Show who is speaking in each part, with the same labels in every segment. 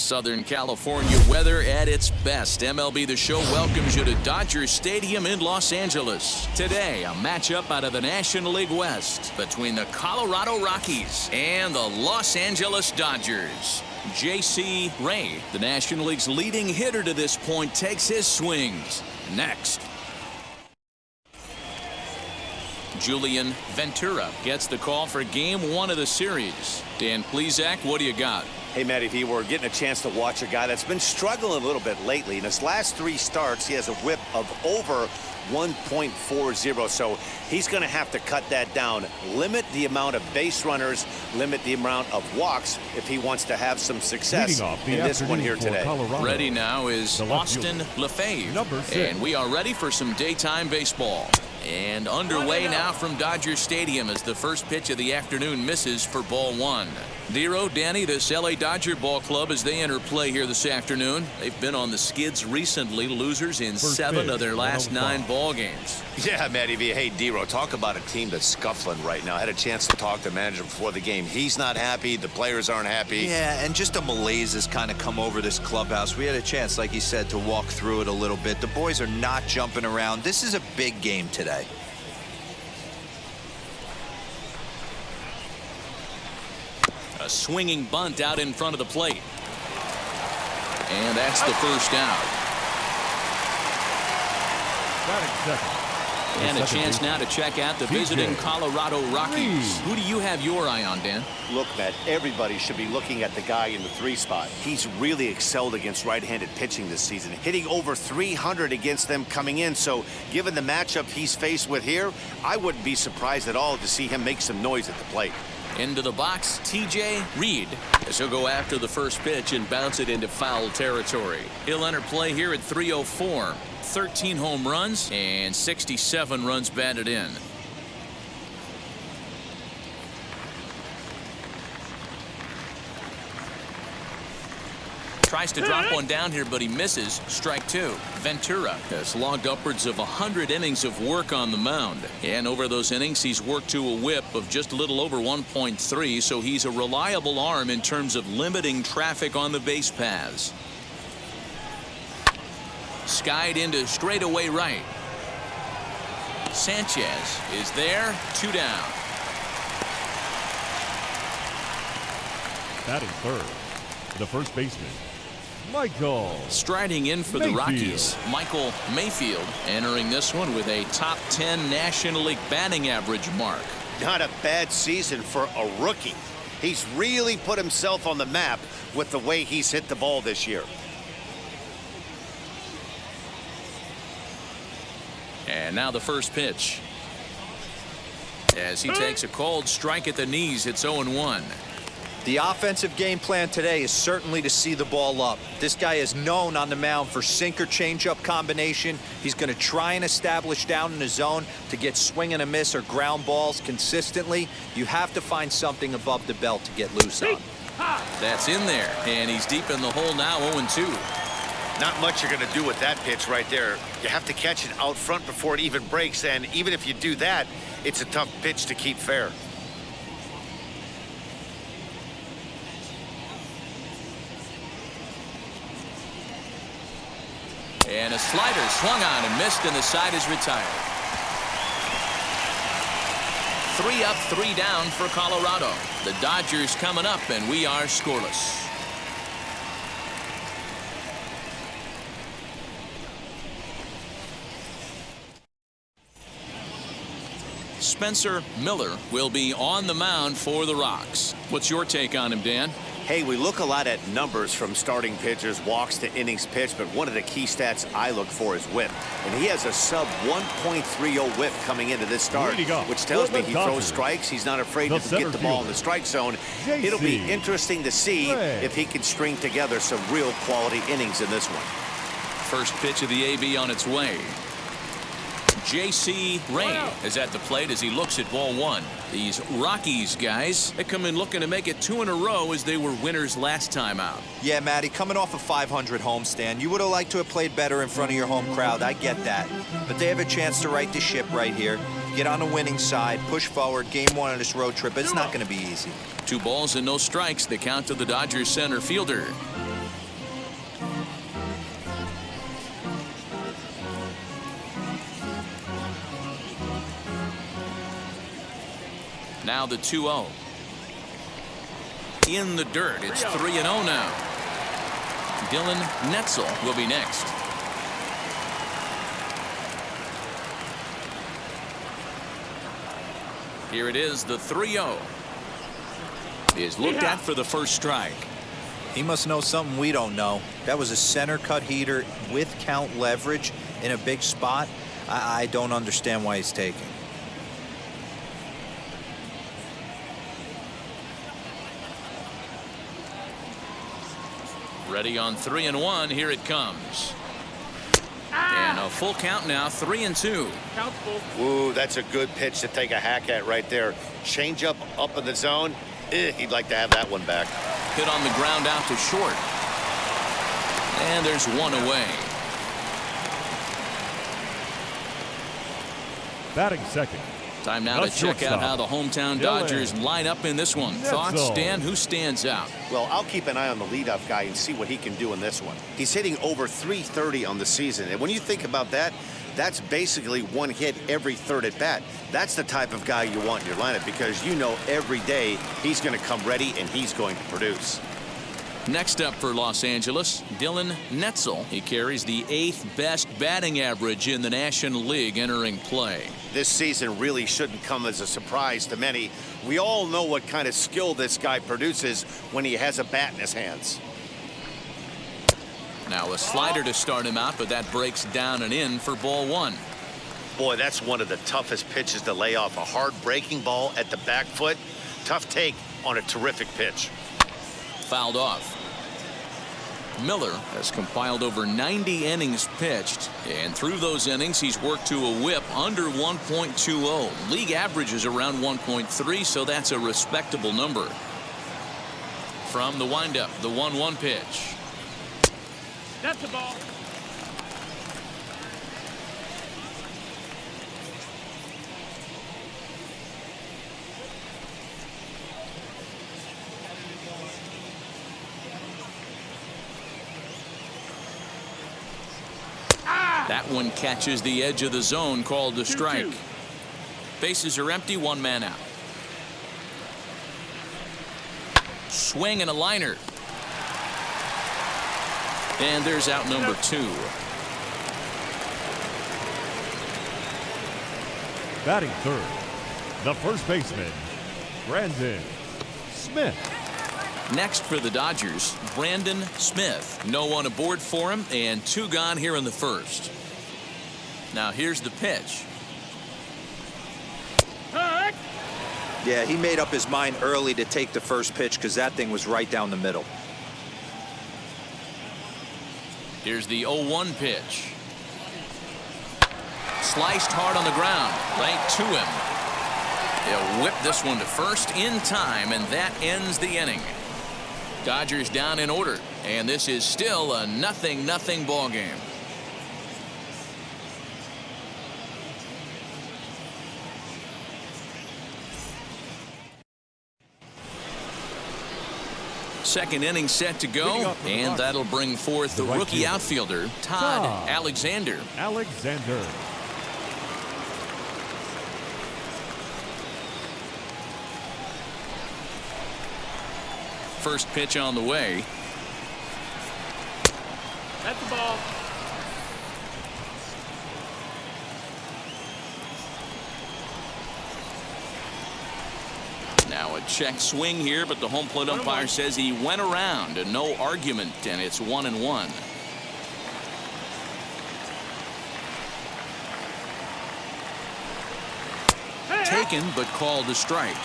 Speaker 1: Southern California weather at its best. MLB The Show welcomes you to Dodger Stadium in Los Angeles. Today, a matchup out of the National League West between the Colorado Rockies and the Los Angeles Dodgers. J.C. Reid, the National League's leading hitter to this point, takes his swings. Next. Julian Ventura gets the call for Game 1 of the series. Dan Plesac, what do you got?
Speaker 2: Hey, Matty V, we're getting a chance to watch a guy that's been struggling a little bit lately. In his last 3 starts, he has a whip of over 1.40, so he's going to have to cut that down, limit the amount of base runners, limit the amount of walks if he wants to have some success in this one here today.
Speaker 3: Colorado.
Speaker 1: Ready now is Austin Lefebvre, and we are ready for some daytime baseball. And underway now from Dodger Stadium as the first pitch of the afternoon misses for ball 1. Dero, Danny, this LA Dodger ball club as they enter play here this afternoon. They've been on the skids recently, losers in 7 of their last 9 ball games.
Speaker 2: Yeah, Matty V. Hey, Dero, talk about a team that's scuffling right now. I had a chance to talk to the manager before the game. He's not happy. The players aren't happy.
Speaker 4: Yeah, and just a malaise has kind of come over this clubhouse. We had a chance, like he said, to walk through it a little bit. The boys are not jumping around. This is a big game today.
Speaker 1: A swinging bunt out in front of the plate. And that's the first out. And a chance now to check out the visiting Colorado Rockies. Who do you have your eye on, Dan?
Speaker 2: Look, Matt, everybody should be looking at the guy in the 3 spot. He's really excelled against right-handed pitching this season, hitting over 300 against them coming in. So given the matchup he's faced with here, I wouldn't be surprised at all to see him make some noise at the plate.
Speaker 1: Into the box, TJ Reid, as he'll go after the first pitch and bounce it into foul territory. He'll enter play here at 304. 13 home runs and 67 runs batted in. Tries to drop one down here, but he misses. Strike 2. Ventura has logged upwards of 100 innings of work on the mound. And over those innings, he's worked to a whip of just a little over 1.3, so he's a reliable arm in terms of limiting traffic on the base paths. Skied into straightaway right. Sanchez is there. 2 down.
Speaker 3: Batting third, the first baseman, Michael.
Speaker 1: Striding in for the Rockies, Michael Mayfield, entering this one with a top 10 National League batting average mark.
Speaker 2: Not a bad season for a rookie. He's really put himself on the map with the way he's hit the ball this year.
Speaker 1: And now the first pitch. As he takes a cold strike at the knees, it's 0-1.
Speaker 4: The offensive game plan today is certainly to see the ball up. This guy is known on the mound for sinker changeup combination. He's going to try and establish down in the zone to get swing and a miss or ground balls consistently. You have to find something above the belt to get loose on.
Speaker 1: That's in there, and he's deep in the hole now, 0-2.
Speaker 2: Not much you're going to do with that pitch right there. You have to catch it out front before it even breaks, and even if you do that, it's a tough pitch to keep fair.
Speaker 1: And a slider swung on and missed, and the side is retired. 3 up, 3 down for Colorado. The Dodgers coming up, and we are scoreless. Spencer Miller will be on the mound for the Rocks. What's your take on him, Dan?
Speaker 2: Hey, we look a lot at numbers from starting pitchers, walks to innings pitched, but one of the key stats I look for is whip. And he has a sub 1.30 whip coming into this start, which tells me he throws strikes. He's not afraid to get the ball in the strike zone. It'll be interesting to see if he can string together some real quality innings in this one.
Speaker 1: First pitch of the AB on its way. J.C. Reid is at the plate as he looks at ball 1. These Rockies guys, they come in looking to make it 2 in a row as they were winners last time out.
Speaker 4: Yeah, Matty, coming off a 500 homestand, you would have liked to have played better in front of your home crowd. I get that. But they have a chance to right the ship right here. Get on the winning side, push forward, game 1 of this road trip. It's not going to be easy.
Speaker 1: 2 balls and no strikes. The count to the Dodgers center fielder. Now the 2-0. In the dirt. It's 3-0 now. Dylan Netzel will be next. Here it is, the 3-0. Is looked at for the first strike.
Speaker 4: He must know something we don't know. That was a center cut heater with count leverage in a big spot. I don't understand why he's taking.
Speaker 1: Ready on 3-1. Here it comes. And a full count now, 3-2.
Speaker 2: Ooh, that's a good pitch to take a hack at right there. Change up in the zone. He'd like to have that one back.
Speaker 1: Hit on the ground out to short. And there's one away.
Speaker 3: Batting second.
Speaker 1: Time now to check out how the hometown Dodgers line up in this one. Thoughts, Stan? Who stands out?
Speaker 2: Well, I'll keep an eye on the leadoff guy and see what he can do in this one. He's hitting over .330 on the season. And when you think about that, that's basically one hit every third at bat. That's the type of guy you want in your lineup because you know every day he's going to come ready and he's going to produce.
Speaker 1: Next up for Los Angeles, Dylan Netzel. He carries the 8th best batting average in the National League entering play.
Speaker 2: This season really shouldn't come as a surprise to many. We all know what kind of skill this guy produces when he has a bat in his hands.
Speaker 1: Now a slider to start him out, but that breaks down and in for ball one.
Speaker 2: Boy, that's one of the toughest pitches to lay off. A hard breaking ball at the back foot. Tough take on a terrific pitch.
Speaker 1: Fouled off. Miller has compiled over 90 innings pitched, and through those innings he's worked to a whip under 1.20. League average is around 1.3, so that's a respectable number. From the windup, the 1-1 pitch.
Speaker 5: That's the ball.
Speaker 1: That one catches the edge of the zone, called the strike.
Speaker 5: 2-2.
Speaker 1: Bases are empty, one man out. Swing and a liner. And there's out number 2.
Speaker 3: Batting third, the first baseman, Branson Smith.
Speaker 1: Next for the Dodgers, Branson Smith. No one aboard for him, and 2 gone here in the first. Now here's the pitch.
Speaker 4: Yeah, he made up his mind early to take the first pitch because that thing was right down the middle.
Speaker 1: Here's the 0-1 pitch. Sliced hard on the ground, right to him. He'll whip this one to first in time, and that ends the inning. Dodgers down in order, and this is still a 0-0 ball game. Second inning set to go, and that'll bring forth the rookie outfielder, Todd Alexander. First pitch on the way.
Speaker 5: That's the ball.
Speaker 1: Now a check swing here, but the home plate umpire says he went around, and no argument, and it's 1-1. Taken, but called a strike.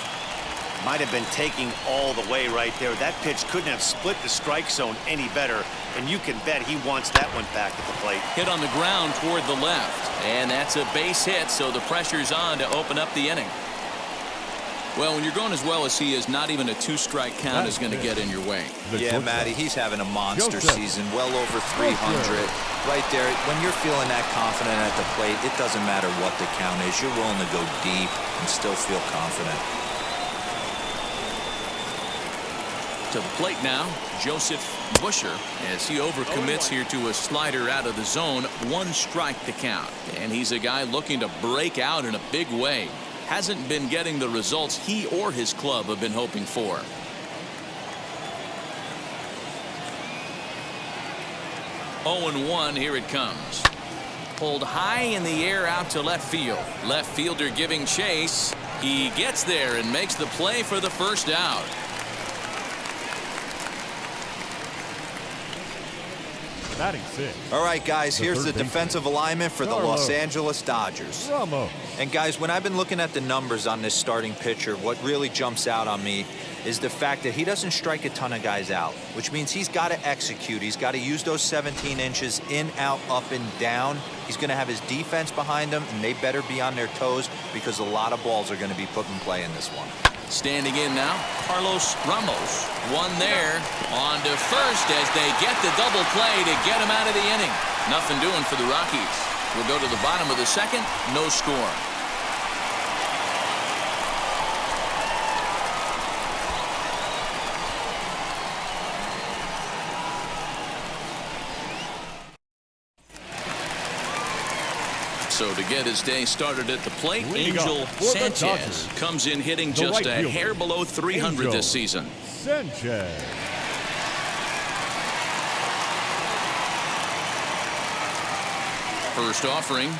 Speaker 2: Might have been taking all the way right there. That pitch couldn't have split the strike zone any better, and you can bet he wants that one back at the plate.
Speaker 1: Hit on the ground toward the left, and that's a base hit, so the pressure's on to open up the inning. Well, when you're going as well as he is, not even a 2-strike count is going to get in your way.
Speaker 4: Yeah, Matty, he's having a monster season, well over 300. Right there, when you're feeling that confident at the plate, it doesn't matter what the count is. You're willing to go deep and still feel confident.
Speaker 1: To the plate now, Joseph Busher, as he overcommits here to a slider out of the zone. 1 strike to count. And he's a guy looking to break out in a big way. Hasn't been getting the results he or his club have been hoping for. Oh, and 1, here it comes. Pulled high in the air out to left field. Left fielder giving chase. He gets there and makes the play for the first out.
Speaker 3: Batting 6.
Speaker 4: All right, guys, here's the defensive alignment for the Los Angeles Dodgers.
Speaker 3: Ramos.
Speaker 4: And guys, when I've been looking at the numbers on this starting pitcher, what really jumps out on me is the fact that he doesn't strike a ton of guys out, which means he's got to execute. He's got to use those 17 inches in, out, up, and down. He's going to have his defense behind him, and they better be on their toes because a lot of balls are going to be put in play in this one.
Speaker 1: Standing in now, Carlos Ramos. 1 there. On to first as they get the double play to get him out of the inning. Nothing doing for the Rockies. We'll go to the bottom of the second. No score. So to get his day started at the plate, Angel Sanchez comes in hitting just a hair below 300 this season.
Speaker 3: Sanchez.
Speaker 1: First offering.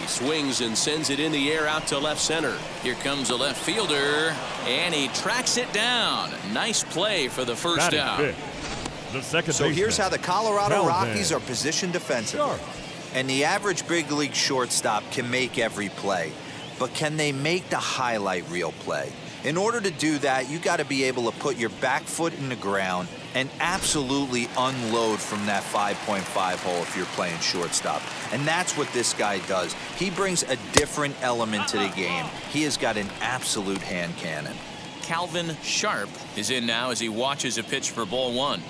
Speaker 1: He swings and sends it in the air out to left center. Here comes a left fielder, and he tracks it down. Nice play for the first out.
Speaker 3: The second
Speaker 4: so here's how the Colorado Rockies are positioned defensively. And the average big league shortstop can make every play, but can they make the highlight reel play? In order to do that, you got to be able to put your back foot in the ground and absolutely unload from that 5.5 hole if you're playing shortstop. And that's what this guy does. He brings a different element to the game. He has got an absolute hand cannon.
Speaker 1: Calvin Sharp is in now as he watches a pitch for ball 1.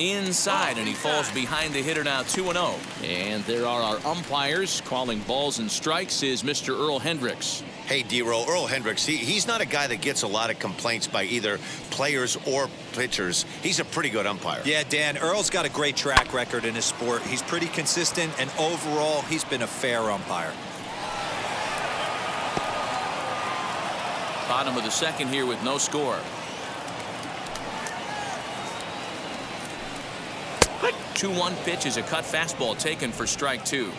Speaker 1: Inside, and he falls behind the hitter now. 2-0. And there are our umpires calling balls and strikes is Mr. Earl Hendricks.
Speaker 2: Hey, D-Roll, Earl Hendricks, he's not a guy that gets a lot of complaints by either players or pitchers. He's a pretty good umpire.
Speaker 4: Yeah, Dan, Earl's got a great track record in his sport. He's pretty consistent, and overall, he's been a fair umpire.
Speaker 1: Bottom of the second here with no score. 2-1 pitch is a cut fastball taken for strike 2.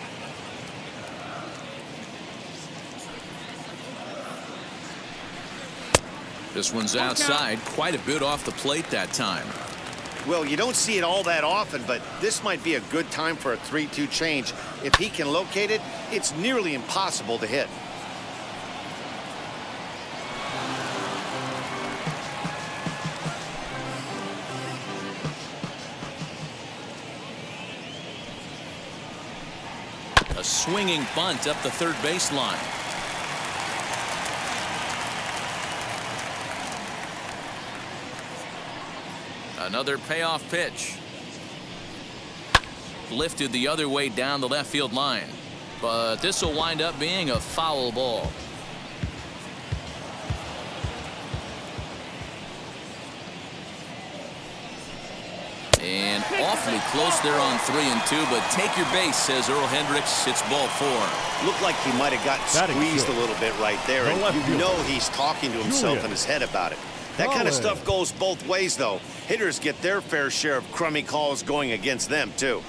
Speaker 1: This one's outside, quite a bit off the plate that time.
Speaker 2: Well, you don't see it all that often, but this might be a good time for a 3-2 change. If he can locate it, it's nearly impossible to hit.
Speaker 1: A swinging bunt up the third baseline. Another payoff pitch. Lifted the other way down the left field line. But this will wind up being a foul ball. And awfully close there on 3-2, but take your base, says Earl Hendricks. It's ball 4.
Speaker 2: Looked like he might have gotten squeezed a little bit right there, and you know he's talking to himself in his head about it. That kind of stuff goes both ways, though. Hitters get their fair share of crummy calls going against them, too.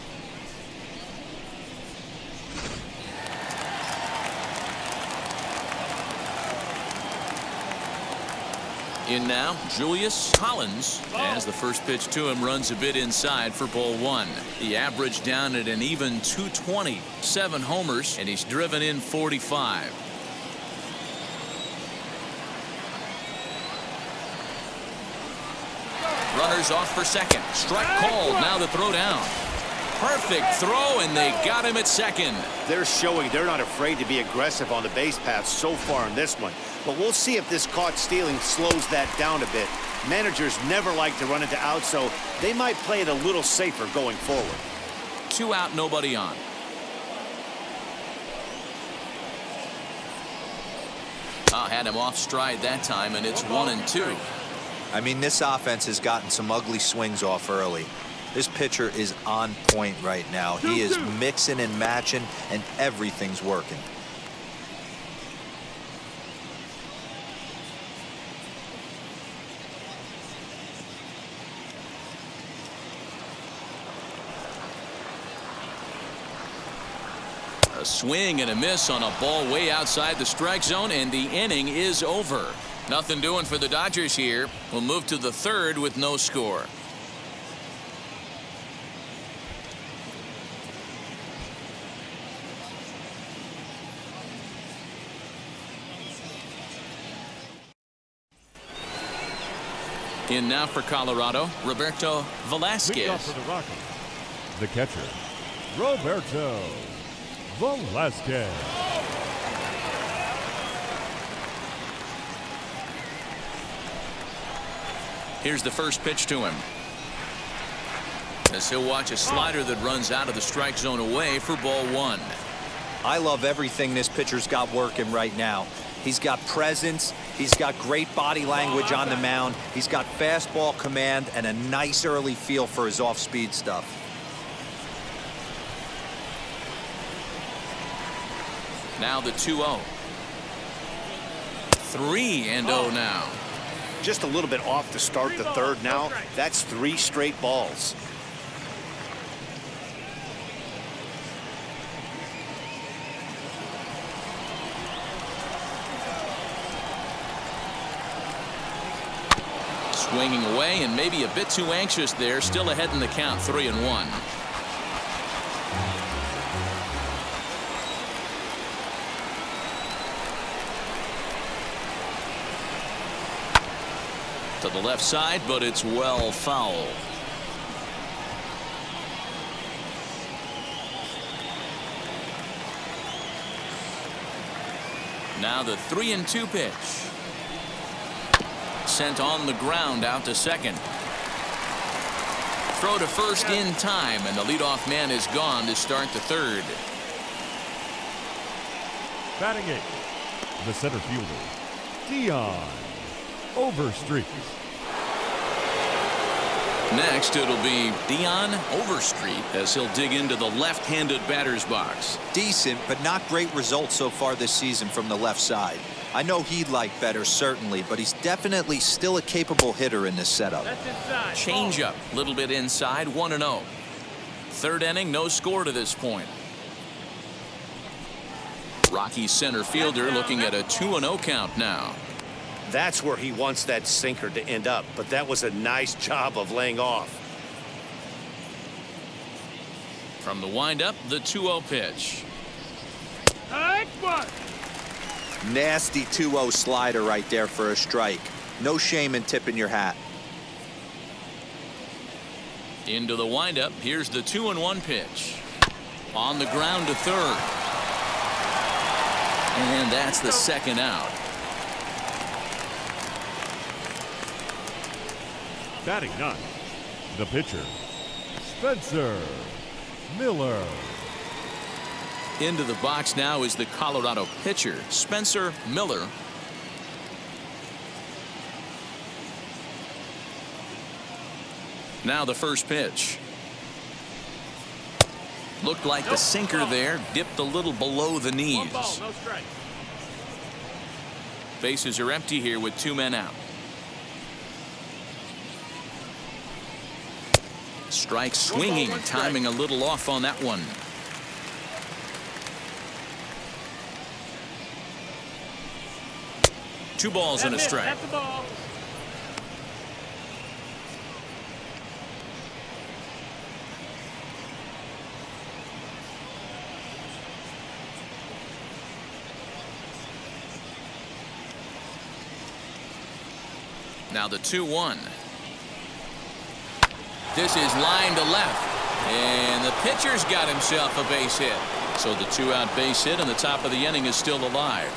Speaker 1: In now, Julius Collins, as the first pitch to him runs a bit inside for ball 1. The average down at an even 220, 7 homers, and he's driven in 45. Runners off for second. Strike called. Now the throw down. Perfect throw, and they got him at second.
Speaker 2: They're showing they're not afraid to be aggressive on the base paths so far in this one. But we'll see if this caught stealing slows that down a bit. Managers never like to run into outs, so they might play it a little safer going forward.
Speaker 1: 2 out, nobody on. Had him off stride that time, and it's 1-2.
Speaker 4: I mean, this offense has gotten some ugly swings off early. This pitcher is on point right now. He is mixing and matching, and everything's working.
Speaker 1: A swing and a miss on a ball way outside the strike zone, and the inning is over. Nothing doing for the Dodgers here. We'll move to the third with no score. In now for Colorado, Roberto Velasquez.
Speaker 3: Leading off for the Rockies, the catcher, Roberto Velasquez.
Speaker 1: Here's the first pitch to him. As he'll watch a slider that runs out of the strike zone away for ball one.
Speaker 4: I love everything this pitcher's got working right now. He's got presence. He's got great body language on the mound. He's got fastball command and a nice early feel for his off-speed stuff.
Speaker 1: Now the 2-0. 3-0 now.
Speaker 2: Just a little bit off to start the third now. That's 3 straight balls.
Speaker 1: Swinging away and maybe a bit too anxious there. Still ahead in the count, 3-1. To the left side, but it's well foul. Now the 3-2 pitch. Sent on the ground out to second. Throw to first in time, and the leadoff man is gone to start the third.
Speaker 3: Batting 8, the center fielder, Dion Overstreet.
Speaker 1: Next, it'll be Dion Overstreet as he'll dig into the left-handed batter's box.
Speaker 4: Decent, but not great results so far this season from the left side. I know he'd like better, certainly, but he's definitely still a capable hitter in this setup.
Speaker 1: Change up, a little bit inside, 1-0. Third inning, no score to this point. Rockies center fielder looking at a 2-0 count now.
Speaker 2: That's where he wants that sinker to end up, but that was a nice job of laying off.
Speaker 1: From the windup, the 2-0 pitch.
Speaker 4: Nasty 2-0 slider right there for a strike. No shame in tipping your hat.
Speaker 1: Into the windup. Here's the 2-1 pitch. On the ground to third. And that's the second out.
Speaker 3: Batting 9, the pitcher, Spencer Miller.
Speaker 1: Into the box now is the Colorado pitcher, Spencer Miller. Now the first pitch. Looked like the sinker there, dipped a little below the knees. Bases are empty here with 2 men out. Strike swinging, timing a little off on that one. Two balls and a strike.
Speaker 5: That's the ball.
Speaker 1: Now the 2-1. This is line to left, and the pitcher's got himself a base hit. So the 2-out base hit, and the top of the inning is still alive.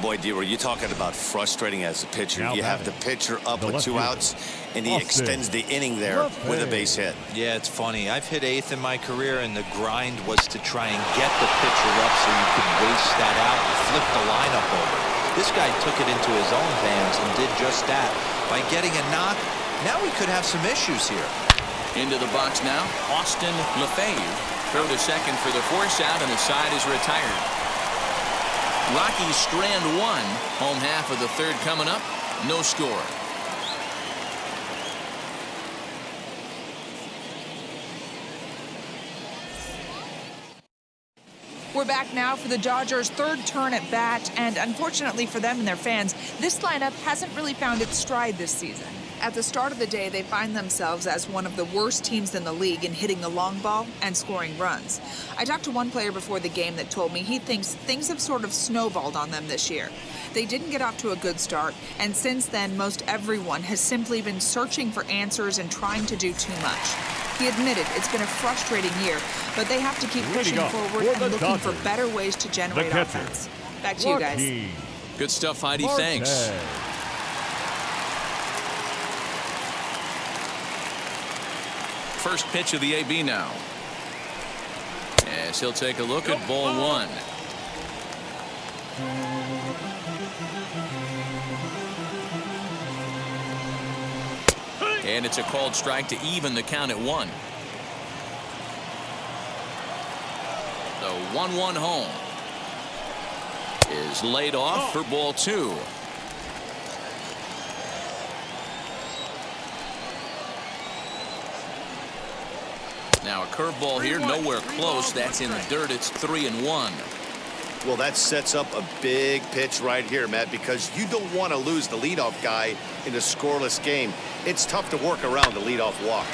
Speaker 2: Boy, D, were you talking about frustrating as a pitcher?
Speaker 3: Now
Speaker 2: You have the
Speaker 3: batting.
Speaker 2: pitcher up
Speaker 3: The
Speaker 2: with
Speaker 3: left
Speaker 2: 2
Speaker 3: fielder.
Speaker 2: outs, and he
Speaker 3: Austin.
Speaker 2: extends the inning there with a base hit.
Speaker 4: Yeah, it's funny. I've hit 8th in my career, and the grind was to try and get the pitcher up so you could waste that out and flip the lineup over. This guy took it into his own hands and did just that. By getting a knock, now we could have some issues here.
Speaker 1: Into the box now, Austin Lefebvre. Throw to second for the force out, and the side is retired. Rockies strand 1. Home half of the 3rd coming up. No score.
Speaker 6: We're back now for the Dodgers' 3rd turn at bat, and unfortunately for them and their fans, this lineup hasn't really found its stride this season. At the start of the day, they find themselves as one of the worst teams in the league in hitting the long ball and scoring runs. I talked to one player before the game that told me he thinks things have sort of snowballed on them this year. They didn't get off to a good start, and since then, most everyone has simply been searching for answers and trying to do too much. He admitted it's been a frustrating year, but they have to keep pushing forward and looking for better ways to generate offense. Back to you guys.
Speaker 3: Rockies.
Speaker 1: Good stuff, Heidi. Thanks. First pitch of the AB now. As he'll take a look at ball 1. And it's a called strike to even the count at 1. The 1-1 home is laid off for ball 2. Now a curveball here, nowhere close. That's in the dirt. It's 3-1.
Speaker 2: Well, that sets up a big pitch right here, Matt, because you don't want to lose the leadoff guy in a scoreless game. It's tough to work around the leadoff walk.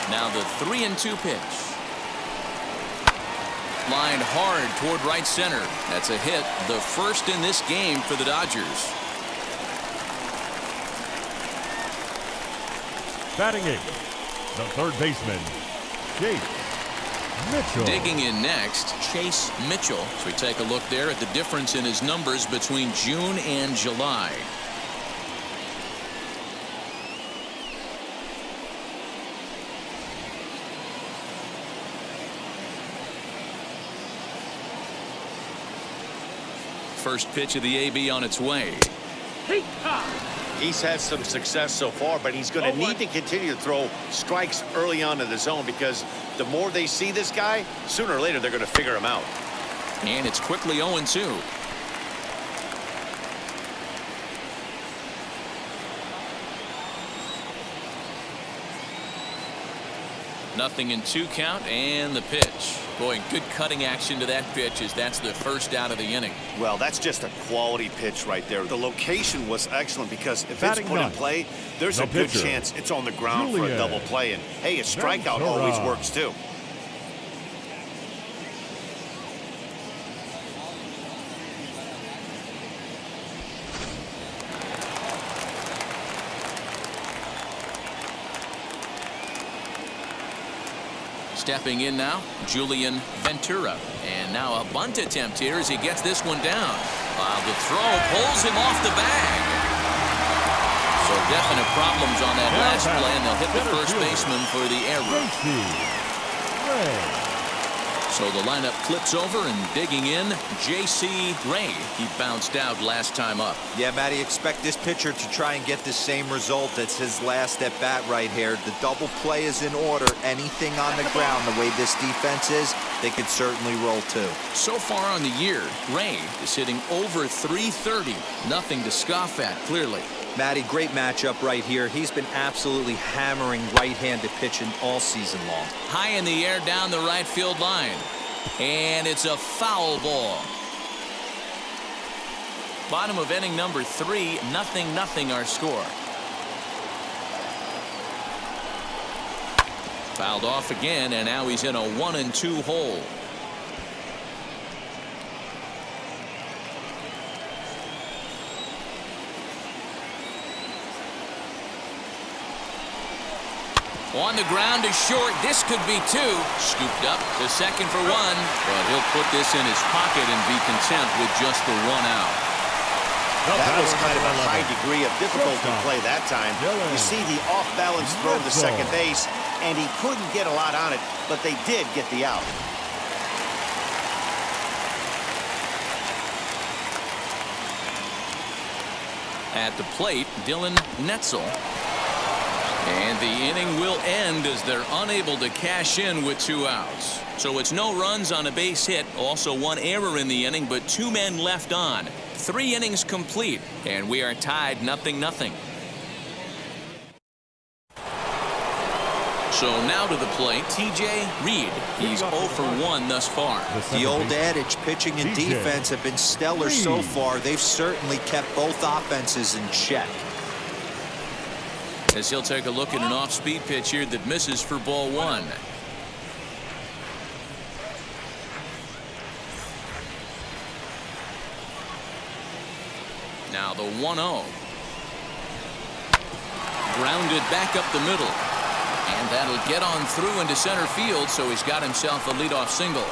Speaker 1: Now the 3-2 pitch. Lined hard toward right center. That's a hit, the first in this game for the Dodgers.
Speaker 3: Batting 8, the 3rd baseman, Chase Mitchell.
Speaker 1: Digging in next, Chase Mitchell. So we take a look there at the difference in his numbers between June and July. First pitch of the AB on its way.
Speaker 2: He's had some success so far, but he's going to need to continue to throw strikes early on in the zone, because the more they see this guy, sooner or later they're going to figure him out.
Speaker 1: And it's quickly 0-2. Nothing in 2 count, and the pitch. Boy, good cutting action to that pitch, as that's the first out of the inning.
Speaker 2: Well, that's just a quality pitch right there. The location was excellent, because if
Speaker 3: Batting
Speaker 2: it's put in
Speaker 3: 9,
Speaker 2: play, there's
Speaker 3: the
Speaker 2: a good
Speaker 3: pitcher,
Speaker 2: chance it's on the ground for a
Speaker 3: Julius
Speaker 2: double play. And hey, a strikeout
Speaker 3: Collins.
Speaker 2: always works too.
Speaker 1: Stepping in now, Julian Ventura. And now a bunt attempt here as he gets this one down. While the throw pulls him off the bag. So definite problems on that last play, and they'll hit the first baseman for the error. So the lineup flips over, and digging in, J.C. Ray. He bounced out last time up.
Speaker 4: Yeah, Matty, expect this pitcher to try and get the same result. That's his last at bat right here. The double play is in order. Anything on the ground, the way this defense is, they could certainly roll too.
Speaker 1: So far on the year, Ray is hitting over .330. Nothing to scoff at, clearly.
Speaker 4: Matty, great matchup right here. He's been absolutely hammering right-handed pitching all season long.
Speaker 1: High in the air down the right field line. And it's a foul ball. Bottom of inning number 3, 0-0 our score. Fouled off again, and now he's in a 1-2 hole. On the ground is short. This could be two. Scooped up to second for one. But he'll put this in his pocket and be content with just the one out.
Speaker 2: That was kind of a high degree of difficulty play that time. You see the off-balance throw to second base, and he couldn't get a lot on it, but they did get the out.
Speaker 1: At the plate, Dylan Netzel. And the inning will end as they're unable to cash in with 2 outs. So it's no runs on a base hit, also 1 error in the inning, but 2 men left on. 3 innings complete, and we are tied 0-0. So now to the plate, TJ Reid. He's 0 for 1 thus far.
Speaker 4: The old adage, pitching and defense have been stellar so far. They've certainly kept both offenses in check.
Speaker 1: As he'll take a look at an off-speed pitch here that misses for ball 1. Now the 1-0. Grounded back up the middle. And that'll get on through into center field, so he's got himself a leadoff single.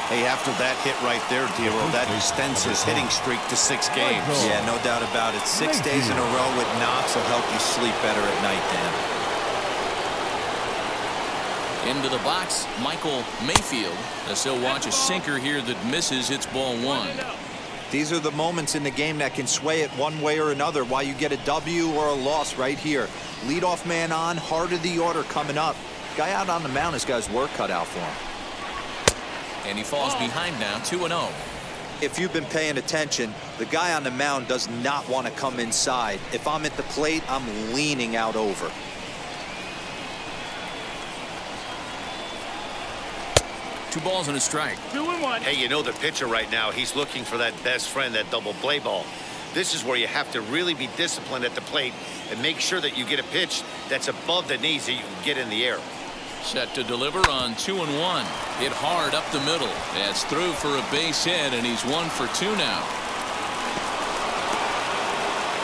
Speaker 2: Hey, after that hit right there, Dero, that extends his hitting streak to 6 games.
Speaker 4: Yeah, no doubt about it. 6 days in a row with knocks will help you sleep better at night, Dan.
Speaker 1: Into the box, Michael Mayfield. As he'll watch a sinker here that misses. It's ball 1.
Speaker 4: These are the moments in the game that can sway it one way or another. Why you get a W or a loss right here. Leadoff man on, heart of the order coming up. Guy out on the mound has got his work cut out for him.
Speaker 1: And he falls behind now, 2-0.
Speaker 4: If you've been paying attention, the guy on the mound does not want to come inside. If I'm at the plate, I'm leaning out over.
Speaker 1: Two balls and a strike.
Speaker 5: 2-1.
Speaker 2: Hey, you know the pitcher right now, he's looking for that best friend, that double play ball. This is where you have to really be disciplined at the plate and make sure that you get a pitch that's above the knees that you can get in the air.
Speaker 1: Set to deliver on 2-1. Hit hard up the middle. That's through for a base hit, and he's 1 for 2 now.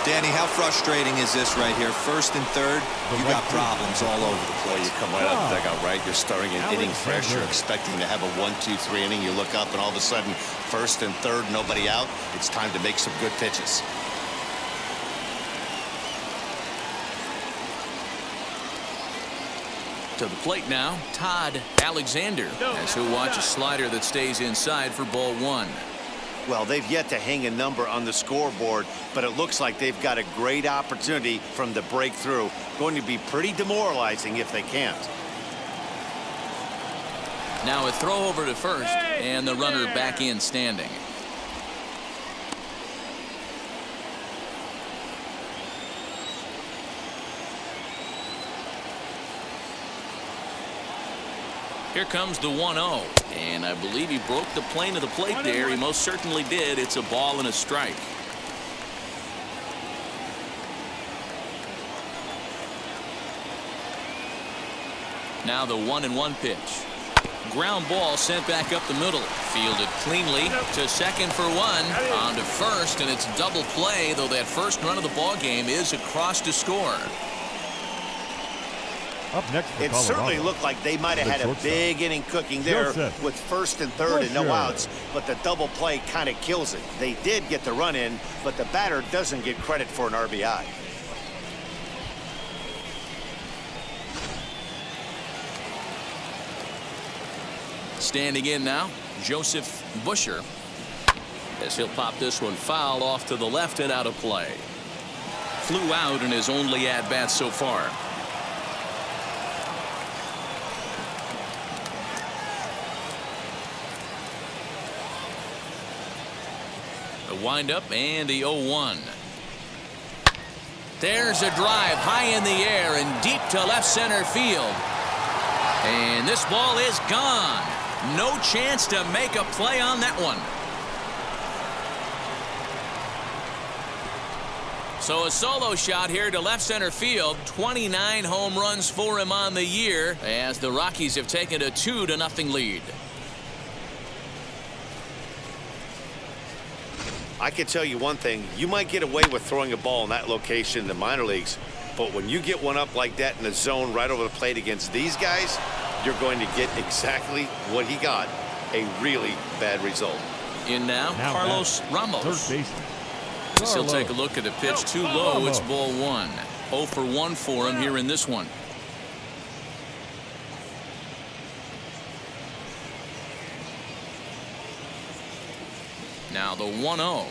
Speaker 4: Danny, how frustrating is this right here? First and third, you got problems all over the place.
Speaker 2: You come right out of the dugout, right? You're starting an inning fresh. You're expecting to have a 1-2-3 inning. You look up, and all of a sudden, first and third, nobody out. It's time to make some good pitches.
Speaker 1: To the plate now, Todd Alexander, as he'll watch a slider that stays inside for ball 1.
Speaker 2: Well, they've yet to hang a number on the scoreboard, but it looks like they've got a great opportunity from the breakthrough. Going to be pretty demoralizing if they can't.
Speaker 1: Now a throw over to first, and the runner back in standing. Here comes the 1-0, and I believe he broke the plane of the plate there. He most certainly did. It's a ball and a strike. Now the 1-1 pitch. Ground ball sent back up the middle. Fielded cleanly to second for 1. On to first, and it's double play, though that first run of the ball game is across to score.
Speaker 3: Up next for
Speaker 2: It
Speaker 3: Colorado,
Speaker 2: certainly looked like they might have had a big inning cooking there with first and third and no outs, but the double play kind of kills it. They did get the run in, but the batter doesn't get credit for an RBI.
Speaker 1: Standing in now, Joseph Busher, as he'll pop this one foul off to the left and out of play. Flew out in his only at-bat so far. The windup and the 0-1. There's a drive high in the air and deep to left center field. And this ball is gone. No chance to make a play on that one. So a solo shot here to left center field. 29 home runs for him on the year as the Rockies have taken a 2-0 lead.
Speaker 2: I can tell you one thing. You might get away with throwing a ball in that location in the minor leagues, But when you get one up like that in the zone right over the plate against these guys, you're going to get exactly what he got, a really bad result.
Speaker 1: In now Carlos Ramos.
Speaker 3: Third baseman.
Speaker 1: He'll take a look at a pitch too low. It's ball one. 0 for 1 for him here in this one. Now the 1-0.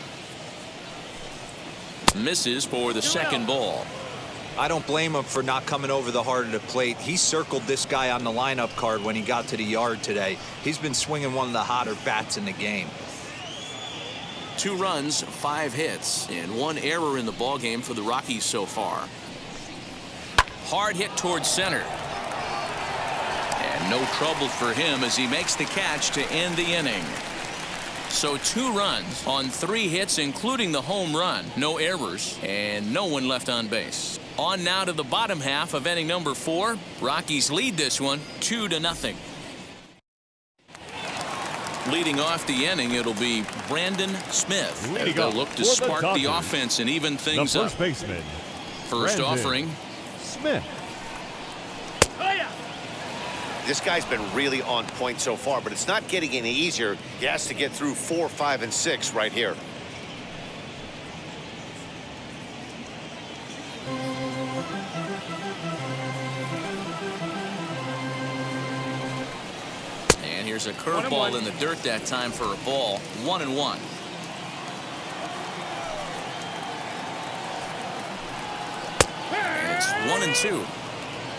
Speaker 1: Misses for the second ball.
Speaker 4: I don't blame him for not coming over the heart of the plate. He circled this guy on the lineup card when he got to the yard today. He's been swinging one of the hotter bats in the game.
Speaker 1: 2 runs, 5 hits, and 1 error in the ballgame for the Rockies so far. Hard hit towards center. And no trouble for him as he makes the catch to end the inning. So 2 runs on 3 hits, including the home run. No errors, and no one left on base. On now to the bottom half of inning number 4. Rockies lead this one 2-0. Leading off the inning, it'll be Branson Smith. They'll look to spark the offense and even things up.
Speaker 3: First baseman.
Speaker 1: First
Speaker 3: Branson
Speaker 1: offering.
Speaker 3: Smith.
Speaker 2: This guy's been really on point so far, but it's not getting any easier. He has to get through 4, 5, and 6 right here.
Speaker 1: And here's a curveball in the dirt that time for a ball. 1-1. And it's 1-2.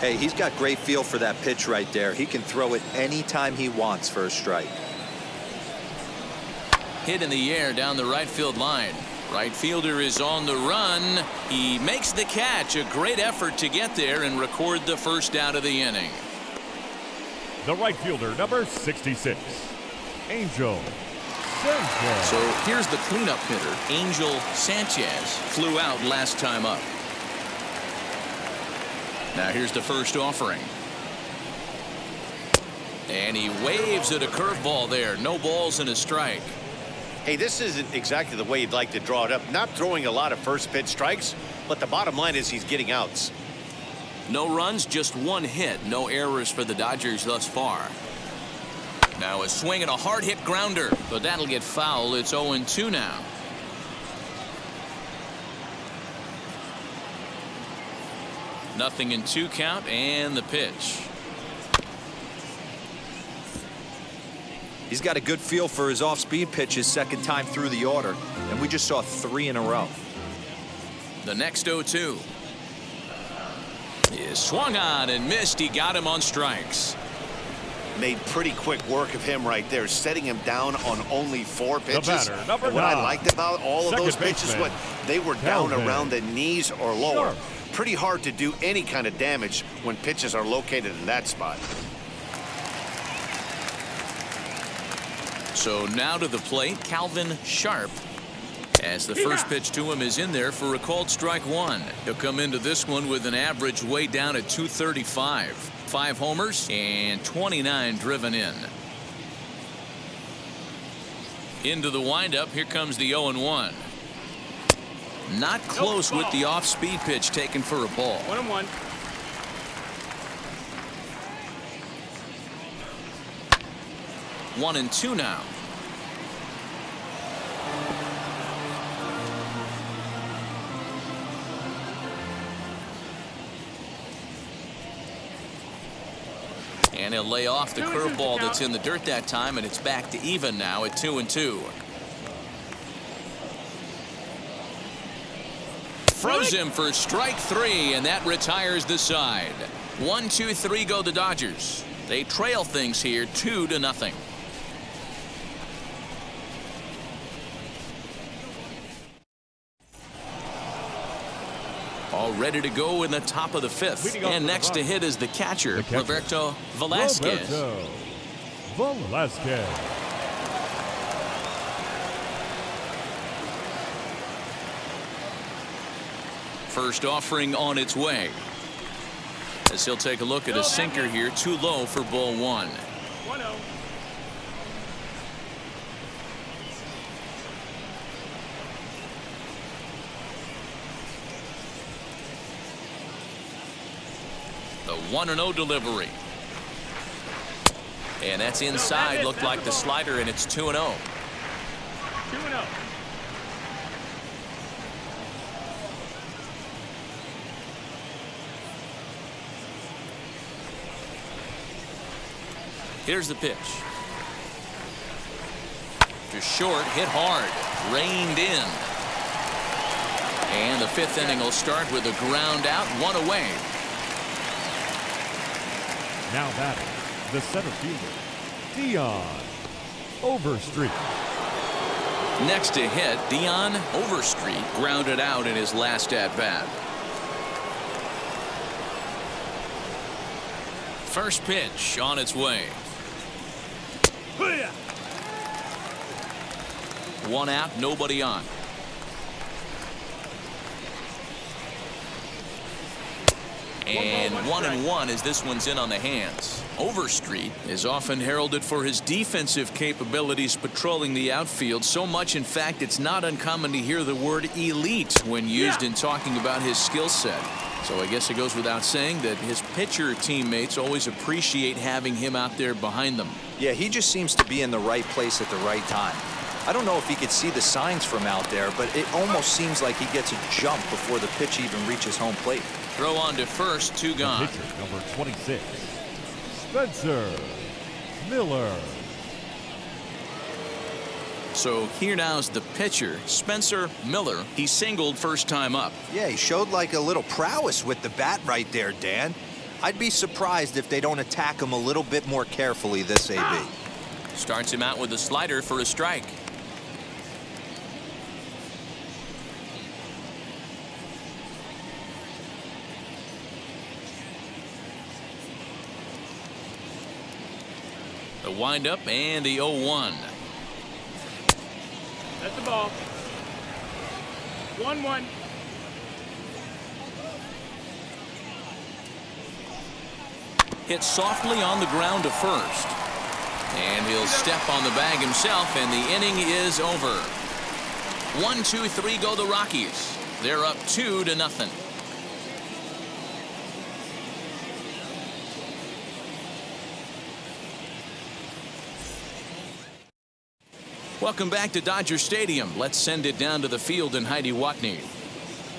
Speaker 4: Hey, he's got great feel for that pitch right there. He can throw it anytime he wants for a strike.
Speaker 1: Hit in the air down the right field line. Right fielder is on the run. He makes the catch. A great effort to get there and record the first out of the inning.
Speaker 3: The right fielder, number 66, Angel Sanchez.
Speaker 1: So here's the cleanup hitter. Angel Sanchez flew out last time up. Now here's the first offering. And he waves at a curveball there. No balls and a strike.
Speaker 2: Hey, this isn't exactly the way you'd like to draw it up. Not throwing a lot of first pitch strikes, but the bottom line is he's getting outs.
Speaker 1: No runs, just 1 hit. No errors for the Dodgers thus far. Now a swing and a hard hit grounder, but that'll get foul. It's 0-2 now. Nothing in 2 count, and the pitch.
Speaker 4: He's got a good feel for his off-speed pitches second time through the order, and we just saw 3 in a row.
Speaker 1: The next 0-2 is swung on and missed. He got him on strikes.
Speaker 2: Made pretty quick work of him right there, setting him down on only 4 pitches.
Speaker 3: batter, number
Speaker 2: And what I
Speaker 3: 9,
Speaker 2: liked about all of those pitches,
Speaker 3: baseman,
Speaker 2: what they were down
Speaker 3: Calvin
Speaker 2: around the knees or lower.
Speaker 3: Sharp.
Speaker 2: Pretty hard to do any kind of damage when pitches are located in that spot.
Speaker 1: So now to the plate, Calvin Sharp. As the first pitch to him is in there for a called strike 1. He'll come into this one with an average way down at 235. 5 homers and 29 driven in. Into the windup. Here comes the 0-1. Not close with the off-speed pitch taken for a ball.
Speaker 5: 1-1.
Speaker 1: One and two now. And he'll lay off the curveball that's in the dirt that time, and it's back to even now at 2-2. Froze him for strike 3, and that retires the side. 1-2-3 go the Dodgers. They trail things here 2-0. All ready to go in the top of the 5th. And next to hit is the catcher, Roberto Velasquez. First offering on its way. As he'll take a look at a sinker here, too low for ball 1.
Speaker 5: 1-0.
Speaker 1: The 1-0 delivery. And that's inside. Looked like the slider, and it's 2-0.
Speaker 5: 2-0.
Speaker 1: Here's the pitch. Just short, hit hard, reined in. And the 5th inning will start with a ground out, 1 away.
Speaker 3: Now batting, the center fielder, Dion Overstreet.
Speaker 1: Next to hit, Dion Overstreet grounded out in his last at-bat. First pitch on its way. 1 out, nobody on. And 1-1 as this one's in on the hands. Overstreet is often heralded for his defensive capabilities patrolling the outfield. So much, in fact, it's not uncommon to hear the word elite when used in talking about his skill set. So I guess it goes without saying that his pitcher teammates always appreciate having him out there behind them.
Speaker 4: Yeah, he just seems to be in the right place at the right time. I don't know if he could see the signs from out there, but it almost seems like he gets a jump before the pitch even reaches home plate.
Speaker 1: Throw on to first, 2 gone.
Speaker 3: Pitcher number 26, Spencer Miller.
Speaker 1: So here now's the pitcher, Spencer Miller. He singled first time up.
Speaker 4: Yeah, he showed like a little prowess with the bat right there, Dan. I'd be surprised if they don't attack him a little bit more carefully this AB.
Speaker 1: Starts him out with a slider for a strike. The windup and the 0-1.
Speaker 5: That's the ball. 1-1.
Speaker 1: Hit softly on the ground to first. And he'll step on the bag himself, and the inning is over. 1, 2, 3 go the Rockies. They're up 2-0. Welcome back to Dodger Stadium. Let's send it down to the field in Heidi Watney.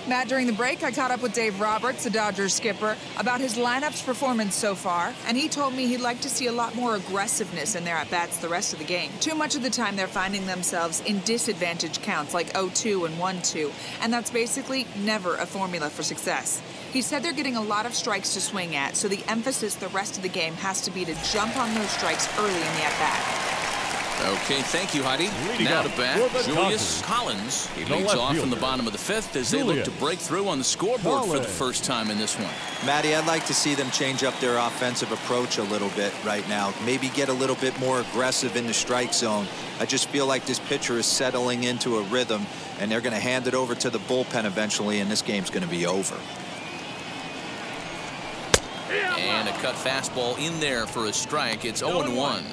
Speaker 6: Matt, during the break, I caught up with Dave Roberts, the Dodgers skipper, about his lineup's performance so far, and he told me he'd like to see a lot more aggressiveness in their at-bats the rest of the game. Too much of the time, they're finding themselves in disadvantage counts like 0-2 and 1-2, and that's basically never a formula for success. He said they're getting a lot of strikes to swing at, so the emphasis the rest of the game has to be to jump on those strikes early in the at-bat.
Speaker 1: Okay, thank you, Heidi. Now to bat, Julius Collins. He leads off in the bottom of the 5th as they look to break through on the scoreboard for the first time in this one.
Speaker 4: Matty, I'd like to see them change up their offensive approach a little bit right now. Maybe get a little bit more aggressive in the strike zone. I just feel like this pitcher is settling into a rhythm, and they're going to hand it over to the bullpen eventually, and this game's going to be over.
Speaker 1: And a cut fastball in there for a strike. It's 0-1.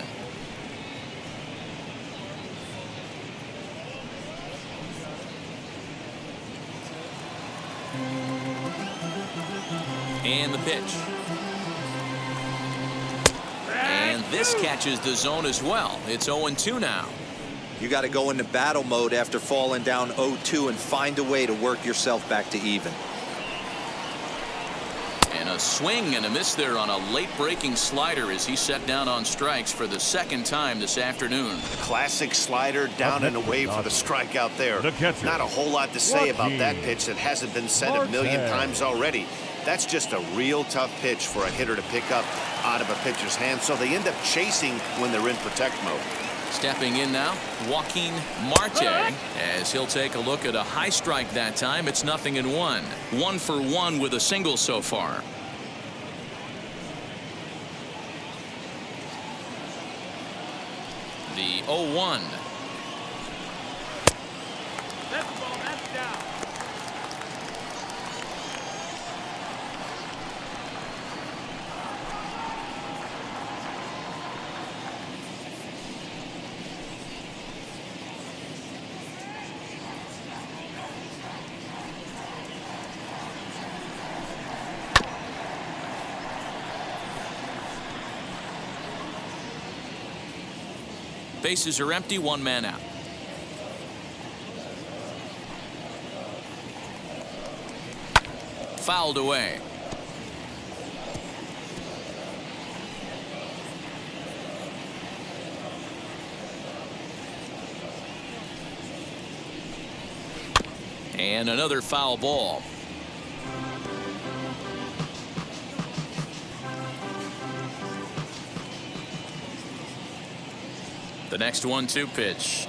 Speaker 1: And the pitch. And this catches the zone as well. It's 0-2 now.
Speaker 4: You got to go into battle mode after falling down 0-2 and find a way to work yourself back to even.
Speaker 1: And a swing and a miss there on a late breaking slider as he set down on strikes for the second time this afternoon.
Speaker 2: Classic slider down and away for the strikeout there. Not a whole lot to say about that pitch that hasn't been said a million times already. That's just a real tough pitch for a hitter to pick up out of a pitcher's hand, so they end up chasing when they're in protect mode.
Speaker 1: Stepping in now, Joaquin Marte, as he'll take a look at a high strike that time. It's 0-1. 1 for 1 with a single so far. The 0-1.
Speaker 5: That's the ball. That's down.
Speaker 1: Bases are empty, one man out. Fouled away. And another foul ball. The next 1-2 pitch.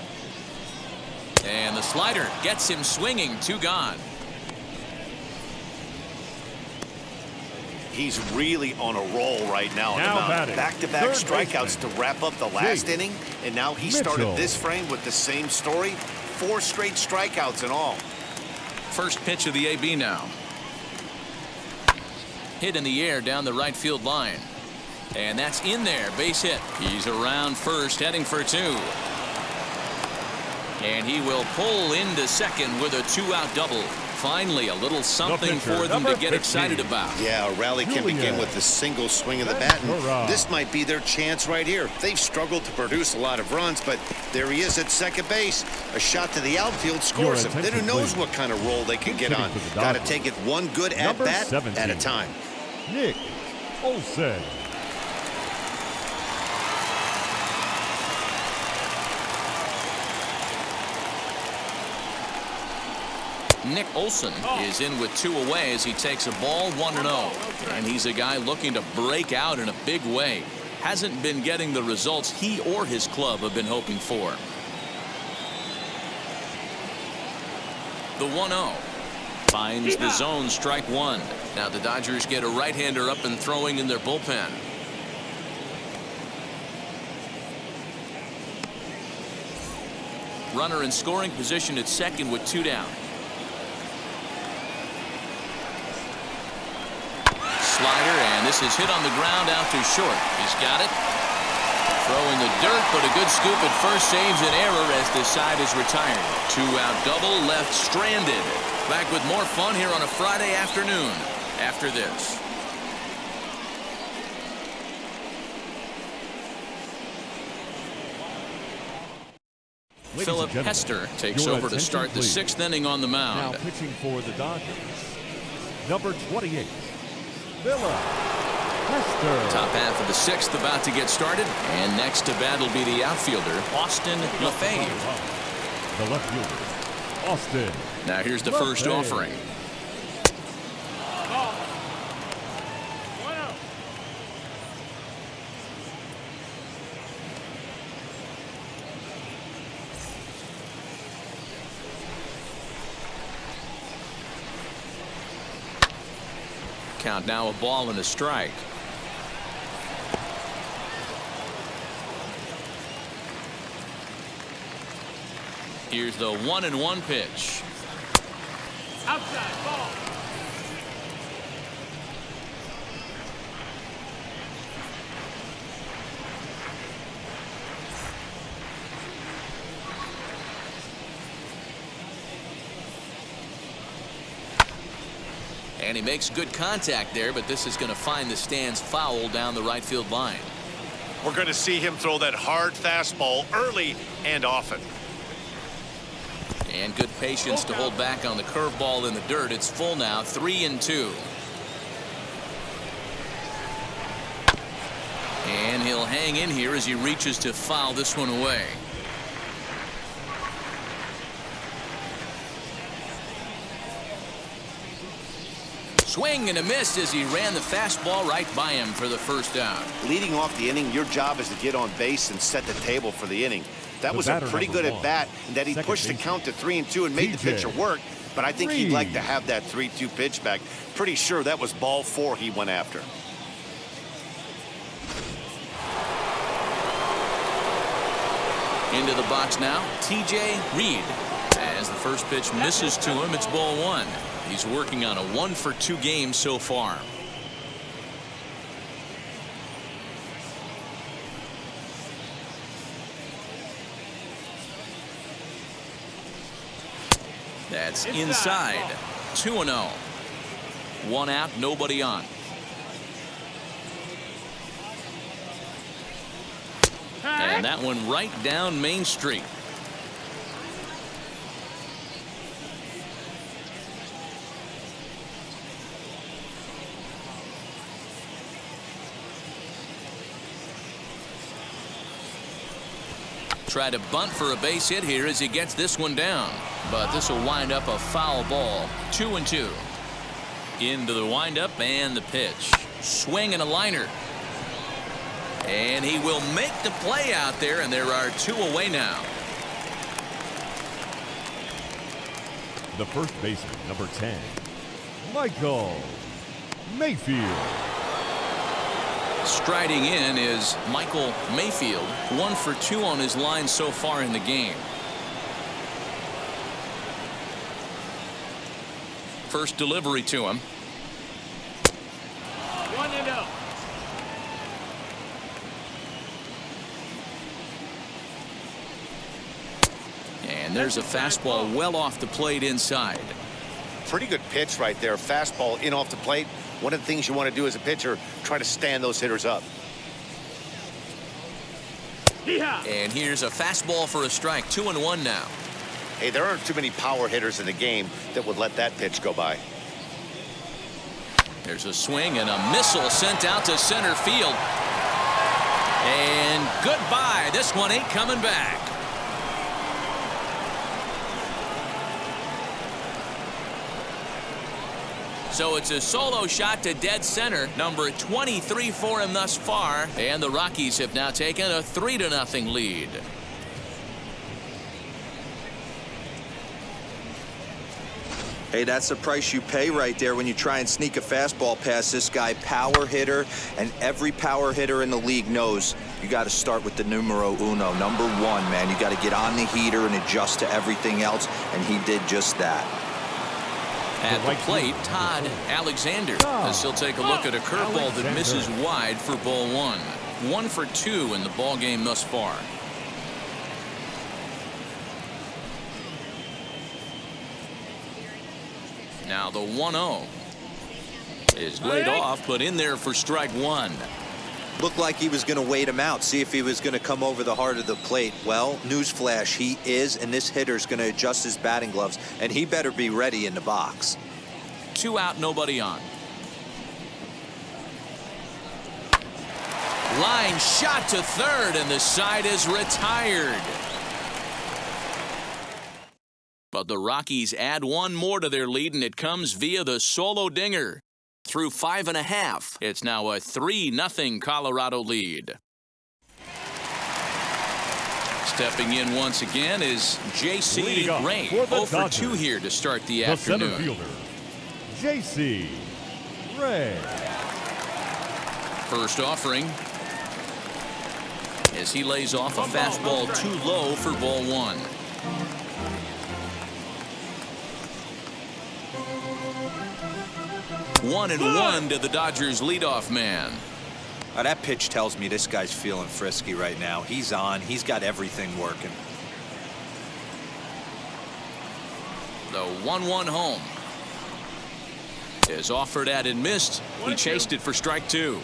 Speaker 1: And the slider gets him swinging. 2 gone.
Speaker 2: He's really on a roll right now. Back-to-back strikeouts to wrap up the last inning, and now he started this frame with the same story. 4 straight strikeouts in all.
Speaker 1: First pitch of the AB now. Hit in the air down the right field line. And that's in there. Base hit. He's around first, heading for 2. And he will pull into second with a 2-out double. Finally, a little something for them to get excited about.
Speaker 2: Yeah, a rally can begin with a single swing of the bat. And this might be their chance right here. They've struggled to produce a lot of runs, but there he is at second base. A shot to the outfield scores him. Then who knows what kind of roll they can get on. Got to take it one good at-bat at a time.
Speaker 3: Nick Olson.
Speaker 1: Nick Olson is in with 2 away as he takes a ball 1-0. And he's a guy looking to break out in a big way. Hasn't been getting the results he or his club have been hoping for. The 1-0 finds the zone, strike 1. Now the Dodgers get a right-hander up and throwing in their bullpen. Runner in scoring position at second with 2 down. Slider, and this is hit on the ground out to short. He's got it. Throwing the dirt, but a good scoop at first saves an error as this side is retired. 2-out double left stranded. Back with more fun here on a Friday afternoon after this. Philip Hester takes over to start the 6th inning on the mound.
Speaker 3: Now pitching for the Dodgers, number 28, Philip Hester.
Speaker 1: Top half of the 6th about to get started, and next to bat will be the outfielder Austin Mayfield.
Speaker 3: The left fielder, Austin.
Speaker 1: Now here's the first offering. Count now a ball and a strike. Here's the 1-1 pitch.
Speaker 5: Outside ball.
Speaker 1: And he makes good contact there, but this is going to find the stands foul down the right field line.
Speaker 2: We're going to see him throw that hard fastball early and often.
Speaker 1: And good patience to hold back on the curveball in the dirt. It's full now, 3-2. And he'll hang in here as he reaches to foul this one away. Swing and a miss as he ran the fastball right by him for the first out.
Speaker 2: Leading off the inning, your job is to get on base and set the table for the inning. That was a pretty good at bat, and that he pushed the count to 3-2 and made the pitcher work. But I think he'd like to have that 3-2 pitch back. Pretty sure that was ball 4 he went after.
Speaker 1: Into the box now, TJ Reid. As the first pitch misses to him, it's ball 1. He's working on a 1-for-2 game so far. That's inside. 2-0. 1 out, nobody on. And that one right down Main Street. Try to bunt for a base hit here as he gets this one down. But this will wind up a foul ball. 2-2. Into the windup and the pitch. Swing and a liner. And he will make the play out there, and there are 2 away now.
Speaker 3: The first baseman, number 10, Michael Mayfield.
Speaker 1: Striding in is Michael Mayfield. 1 for 2 on his line so far in the game. First delivery to him.
Speaker 5: 1-0.
Speaker 1: And there's a fastball well off the plate inside.
Speaker 2: Pretty good pitch right there. Fastball in off the plate. One of the things you want to do as a pitcher, try to stand those hitters up.
Speaker 1: And here's a fastball for a strike. 2-1 now.
Speaker 2: Hey, there aren't too many power hitters in the game that would let that pitch go by.
Speaker 1: There's a swing and a missile sent out to center field. And goodbye. This one ain't coming back. So it's a solo shot to dead center, number 23 for him thus far, and the Rockies have now taken a 3-0 lead.
Speaker 4: Hey, that's the price you pay right there when you try and sneak a fastball past this guy. Power hitter, and every power hitter in the league knows you got to start with the numero uno, number 1, man. You got to get on the heater and adjust to everything else, and he did just that.
Speaker 1: At the plate, Todd Alexander, as he'll take a look at a curveball that misses wide for ball 1. 1 for 2 in the ball game thus far. Now the 1-0 is laid off, but in there for strike 1.
Speaker 4: Looked like he was going to wait him out, see if he was going to come over the heart of the plate. Well, newsflash, he is, and this hitter's going to adjust his batting gloves, and he better be ready in the box.
Speaker 1: 2 out, nobody on. Line shot to third, and the side is retired. But the Rockies add 1 more to their lead, and it comes via the solo dinger. Through 5.5, it's now a 3-0 Colorado lead. Stepping in once again is J.C. Reid. 0 for 2 here to start the afternoon.
Speaker 3: Center fielder, J.C. Reid.
Speaker 1: First offering as he lays off a fastball too low for ball 1. One and 1 to the Dodgers leadoff man.
Speaker 4: That pitch tells me this guy's feeling frisky right now. He's on. He's got everything working.
Speaker 1: The 1-1 home is offered at and missed. He chased it for strike 2.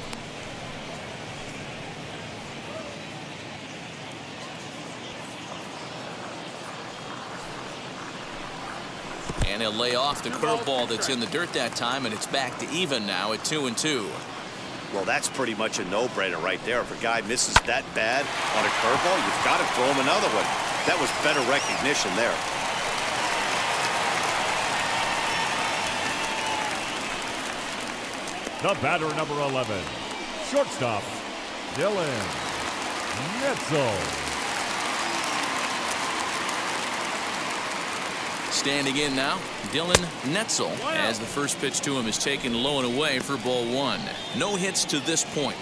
Speaker 1: And he'll lay off the curveball that's in the dirt that time, and it's back to even now at 2-2.
Speaker 2: Well, that's pretty much a no-brainer right there. If a guy misses that bad on a curveball, you've got to throw him another one. That was better recognition there.
Speaker 3: The batter, number 11, shortstop, Dylan Netzel.
Speaker 1: Standing in now, Dylan Netzel, as the first pitch to him is taken low and away for ball 1. No hits to this point.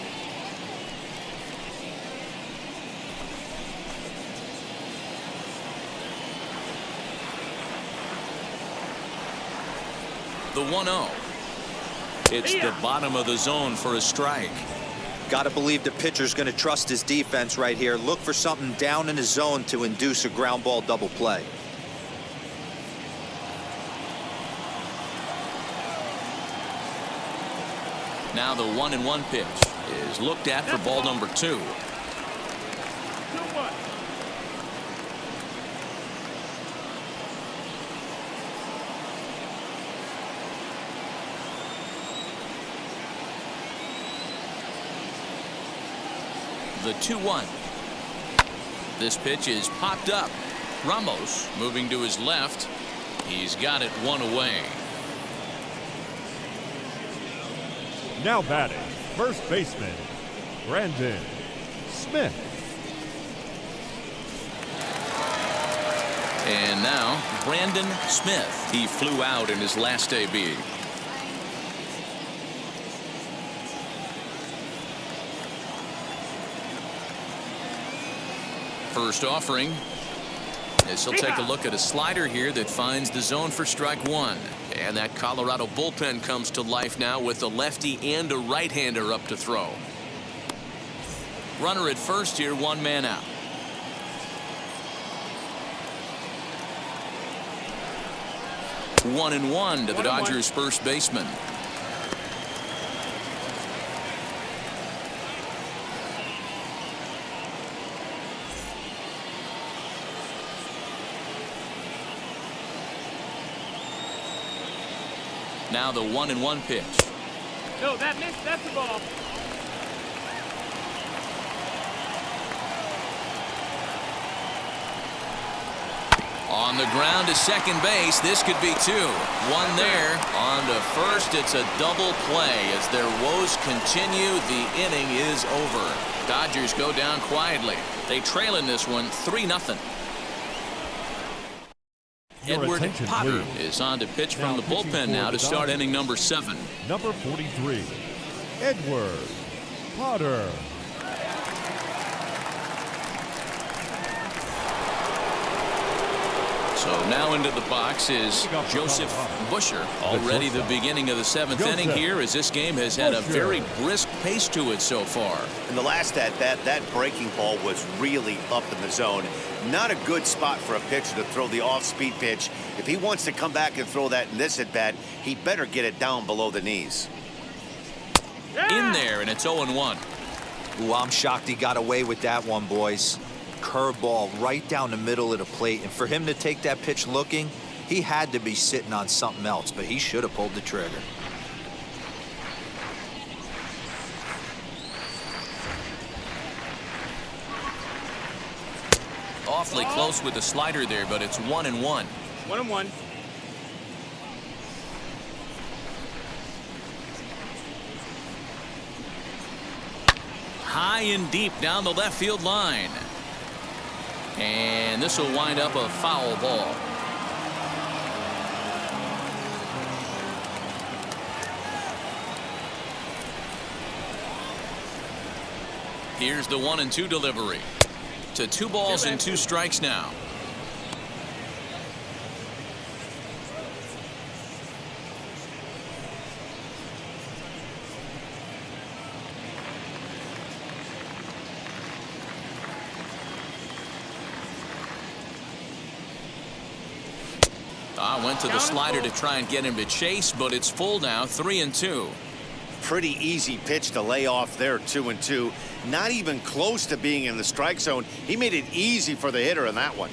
Speaker 1: The 1-0. It's the bottom of the zone for a strike.
Speaker 4: Got to believe the pitcher's going to trust his defense right here. Look for something down in the zone to induce a ground ball double play. Now the
Speaker 1: 1-1 pitch is looked at for ball number 2. the 2-1. This pitch is popped up. Ramos moving to his left. He's got it one away.
Speaker 3: Now batting, first baseman, Branson Smith.
Speaker 1: And now, Branson Smith. He flew out in his last AB. First offering. As he'll take a look at a slider here that finds the zone for strike one. And that Colorado bullpen comes to life now with a lefty and a right-hander up to throw. Runner at first here, one man out. One and one to the Dodgers first baseman. Now the 1-1 pitch.
Speaker 5: No, that missed. That's the ball.
Speaker 1: On the ground to second base. This could be two. One there. On to first. It's a double play. As their woes continue, the inning is over. Dodgers go down quietly. They trail in this one 3-0. Edward Potter is on to pitch from the bullpen now to start inning number 7.
Speaker 3: Number 43, Edward Potter.
Speaker 1: So now into the box is Joseph Busher. Already the beginning of the 7th inning here, as this game has had a very brisk pace to it so far.
Speaker 2: In the last at-bat, that breaking ball was really up in the zone. Not a good spot for a pitcher to throw the off-speed pitch. If he wants to come back and throw that in this at-bat, he better get it down below the knees.
Speaker 1: In there, and it's 0-1.
Speaker 4: Ooh, I'm shocked he got away with that one, boys. Curveball right down the middle of the plate, and for him to take that pitch looking, he had to be sitting on something else, but he should have pulled the trigger.
Speaker 1: Awfully close with the slider there, but it's 1-1.
Speaker 5: 1-1.
Speaker 1: High and deep down the left field line. And this will wind up a foul ball. Here's the 1-2 delivery. To 2 balls and 2 strikes now. Went to the slider to try and get him to chase, but it's full now, 3-2.
Speaker 2: Pretty easy pitch to lay off there, 2-2. Not even close to being in the strike zone. He made it easy for the hitter in that one.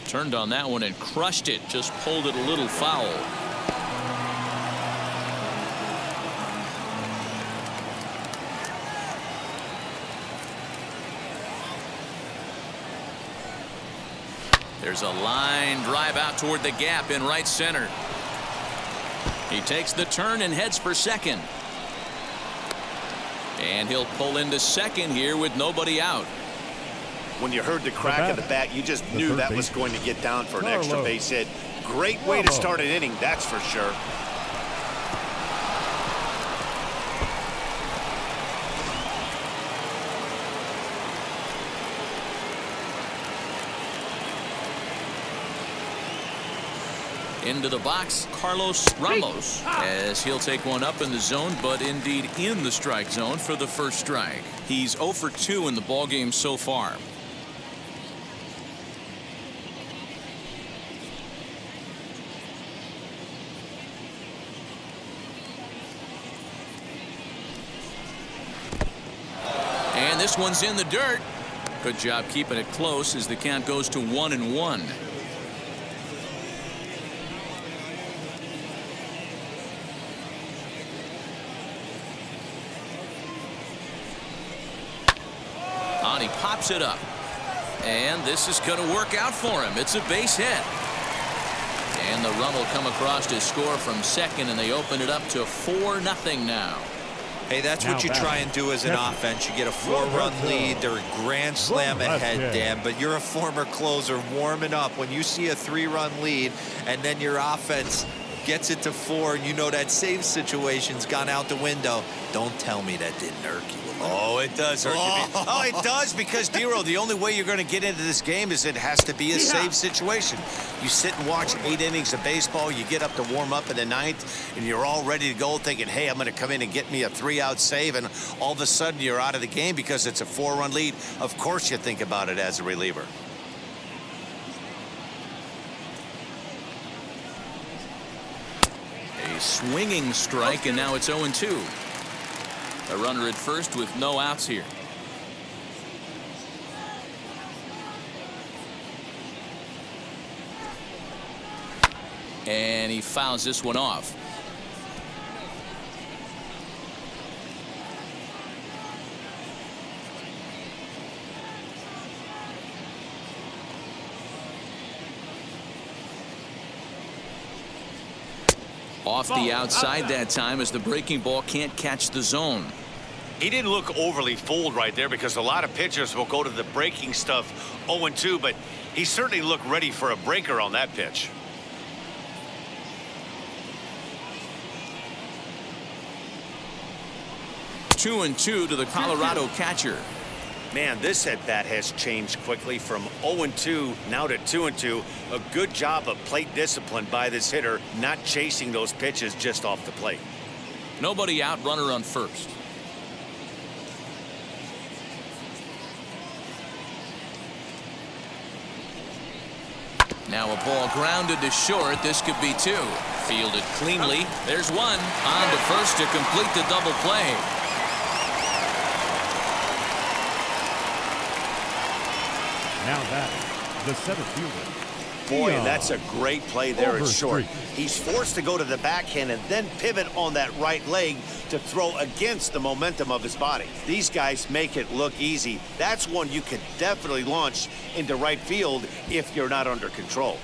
Speaker 1: Turned on that one and crushed it, just pulled it a little foul. There's a line drive out toward the gap in right center. He takes the turn and heads for second. And he'll pull into second here with nobody out.
Speaker 2: When you heard the crack of the bat, you just knew that was going to get down for an extra base hit. Great way to start an inning, that's for sure.
Speaker 1: Into the box, Carlos Ramos, as he'll take one up in the zone, but indeed in the strike zone for the first strike. He's 0 for 2 in the ballgame so far. And this one's in the dirt. Good job keeping it close as the count goes to 1-1. scoops it up. And this is going to work out for him. It's a base hit. And the run will come across to score from second, and they open it up to 4-0 now.
Speaker 4: Hey, that's what you try and do as an offense. You get a 4-run lead. They're a grand slam ahead, Dan, but you're a former closer warming up. When you see a 3-run lead and then your offense gets it to 4, and you know that save situation's gone out the window, don't tell me that didn't irk you.
Speaker 2: Oh, it does hurt you. Oh, it does, because, Dero, the only way you're going to get into this game is it has to be a save situation. You sit and watch 8 innings of baseball, you get up to warm up in the 9th, and you're all ready to go thinking, hey, I'm going to come in and get me a 3-out save, and all of a sudden you're out of the game because it's a 4-run lead. Of course you think about it as a reliever.
Speaker 1: A swinging strike, and now it's 0-2. A runner at first with no outs here. And he fouls this one off. Off the outside that time, as the breaking ball can't catch the zone.
Speaker 2: He didn't look overly fooled right there, because a lot of pitchers will go to the breaking stuff 0-2, but he certainly looked ready for a breaker on that pitch.
Speaker 1: Two and two to the Colorado catcher.
Speaker 2: Man, this at bat has changed quickly from 0-2 now to 2-2. A good job of plate discipline by this hitter, not chasing those pitches just off the plate.
Speaker 1: Nobody out, runner on first. Now a ball grounded to short. This could be 2. Fielded cleanly. There's 1. On to first to complete the double play.
Speaker 3: Now batting, the center fielder.
Speaker 2: Boy, and that's a great play there at short.
Speaker 3: Overstreet.
Speaker 2: He's forced to go to the backhand and then pivot on that right leg to throw against the momentum of his body. These guys make it look easy. That's one you could definitely launch into right field if you're not under control.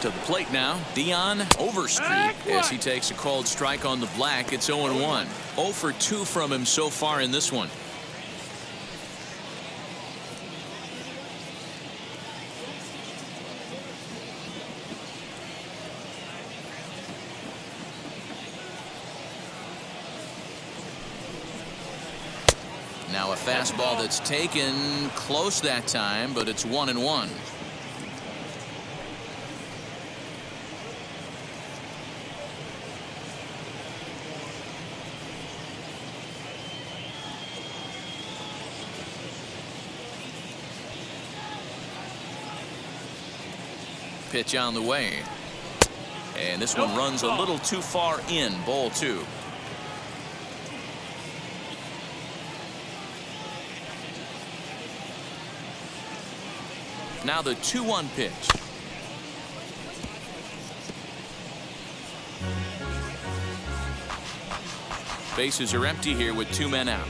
Speaker 1: To the plate now, Dion Overstreet, as he takes a called strike on the black. It's 0-1. 0 for 2 from him so far in this one. Now a fastball that's taken close that time, but it's 1-1. Pitch on the way, and this one runs a little too far in. Ball 2. Now the 2-1 pitch. Bases are empty here with 2 men out.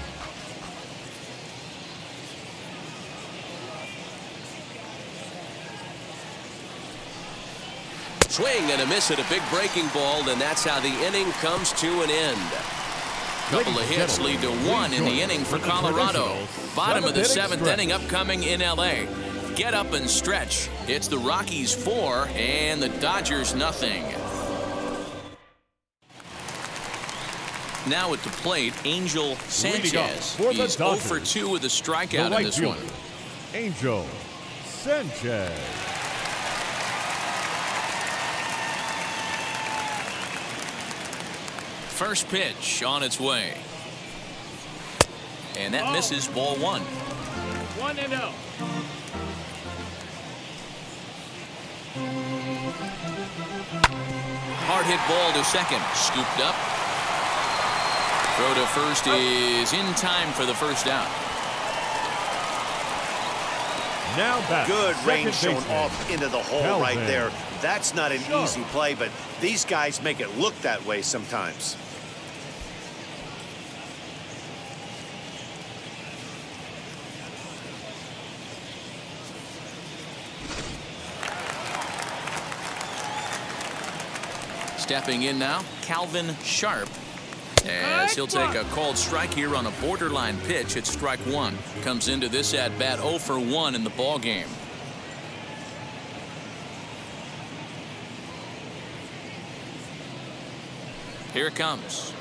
Speaker 1: Swing and a miss at a big breaking ball, and that's how the inning comes to an end. Couple of hits lead to 1 in the inning for Colorado. Bottom of the 7th inning upcoming in LA. Get up and stretch. It's the Rockies 4 and the Dodgers nothing. Now at the plate, Angel Sanchez. He's 0 for 2 with a strikeout in this one.
Speaker 3: Angel Sanchez.
Speaker 1: First pitch on its way. And that misses. Ball 1.
Speaker 5: 1-0.
Speaker 1: Hard hit ball to second. Scooped up. Throw to first is in time for the first out.
Speaker 3: Now back.
Speaker 2: Good range
Speaker 3: Second
Speaker 2: shown
Speaker 3: baseman,
Speaker 2: off into the hole
Speaker 3: Calvin.
Speaker 2: right there. That's not an
Speaker 3: Sharp.
Speaker 2: easy play, but these guys make it look that way sometimes.
Speaker 1: Stepping in now, Calvin Sharp. As he'll take a called strike here on a borderline pitch at strike one. Comes into this at bat 0 for 1 in the ball game. Here it comes.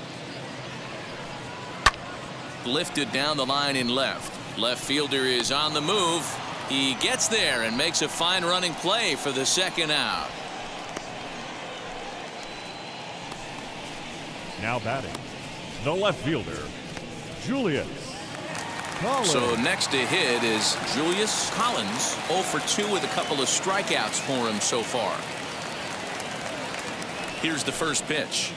Speaker 1: Lifted down the line in left. Left fielder is on the move. He gets there and makes a fine running play for the second out.
Speaker 3: Now batting, the left fielder, Julius Collins.
Speaker 1: So next to hit is Julius Collins, 0 for 2 with a couple of strikeouts for him so far. Here's the first pitch.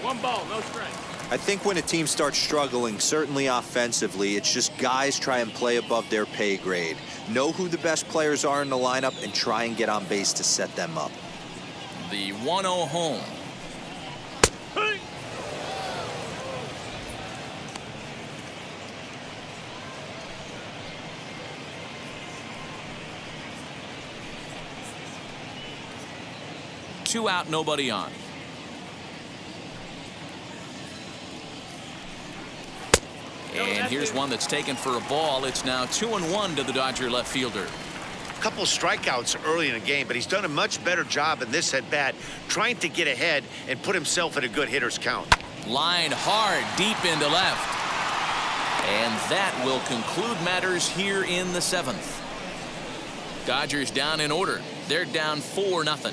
Speaker 5: 1 ball, no strike.
Speaker 4: I think when a team starts struggling, certainly offensively, it's just guys try and play above their pay grade. Know who the best players are in the lineup and try and get on base to set them up.
Speaker 1: The 1-0 home.
Speaker 5: Hey.
Speaker 1: Two out, nobody on. And here's one that's taken for a ball. It's now 2-1 to the Dodger left fielder.
Speaker 2: Couple strikeouts early in the game, but he's done a much better job in this at bat, trying to get ahead and put himself in a good hitter's count.
Speaker 1: Line hard deep into left. And that will conclude matters here in the 7th. Dodgers down in order. They're down 4-0.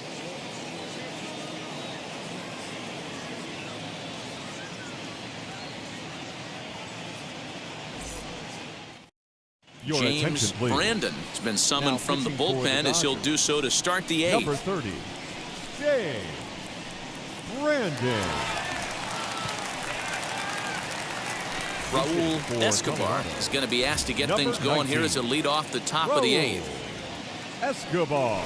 Speaker 3: Your
Speaker 1: James
Speaker 3: attention, please.
Speaker 1: Brandon has been summoned
Speaker 3: Now
Speaker 1: from the
Speaker 3: pitching for
Speaker 1: bullpen
Speaker 3: the
Speaker 1: as he'll
Speaker 3: Dodgers.
Speaker 1: do so to start the 8th.
Speaker 3: Number 30, James Brandon.
Speaker 1: Raul
Speaker 3: for
Speaker 1: Escobar
Speaker 3: Colorado.
Speaker 1: is going to be asked to get
Speaker 3: Number
Speaker 1: things going here
Speaker 3: 19,
Speaker 1: as a lead off the top of the
Speaker 3: Raul
Speaker 1: 8th.
Speaker 3: Escobar.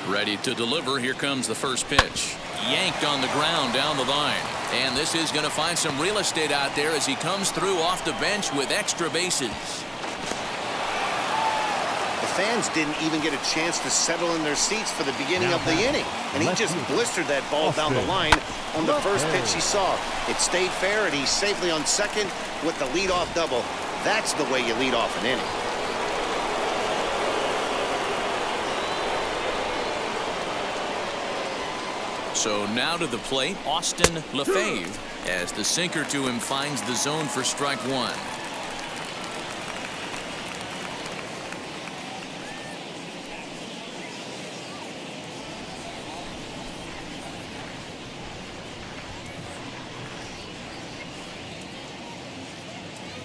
Speaker 1: Ready to deliver. Here comes the first pitch. Yanked on the ground down the line. And this is going to find some real estate out there as he comes through off the bench with extra bases.
Speaker 2: The fans didn't even get a chance to settle in their seats for the beginning of the inning, and he just blistered that ball down the line on the first pitch he saw. It stayed fair, and he's safely on second with the leadoff double. That's the way you lead off an inning.
Speaker 1: So now to the plate, Austin Lefebvre, as the sinker to him finds the zone for strike one.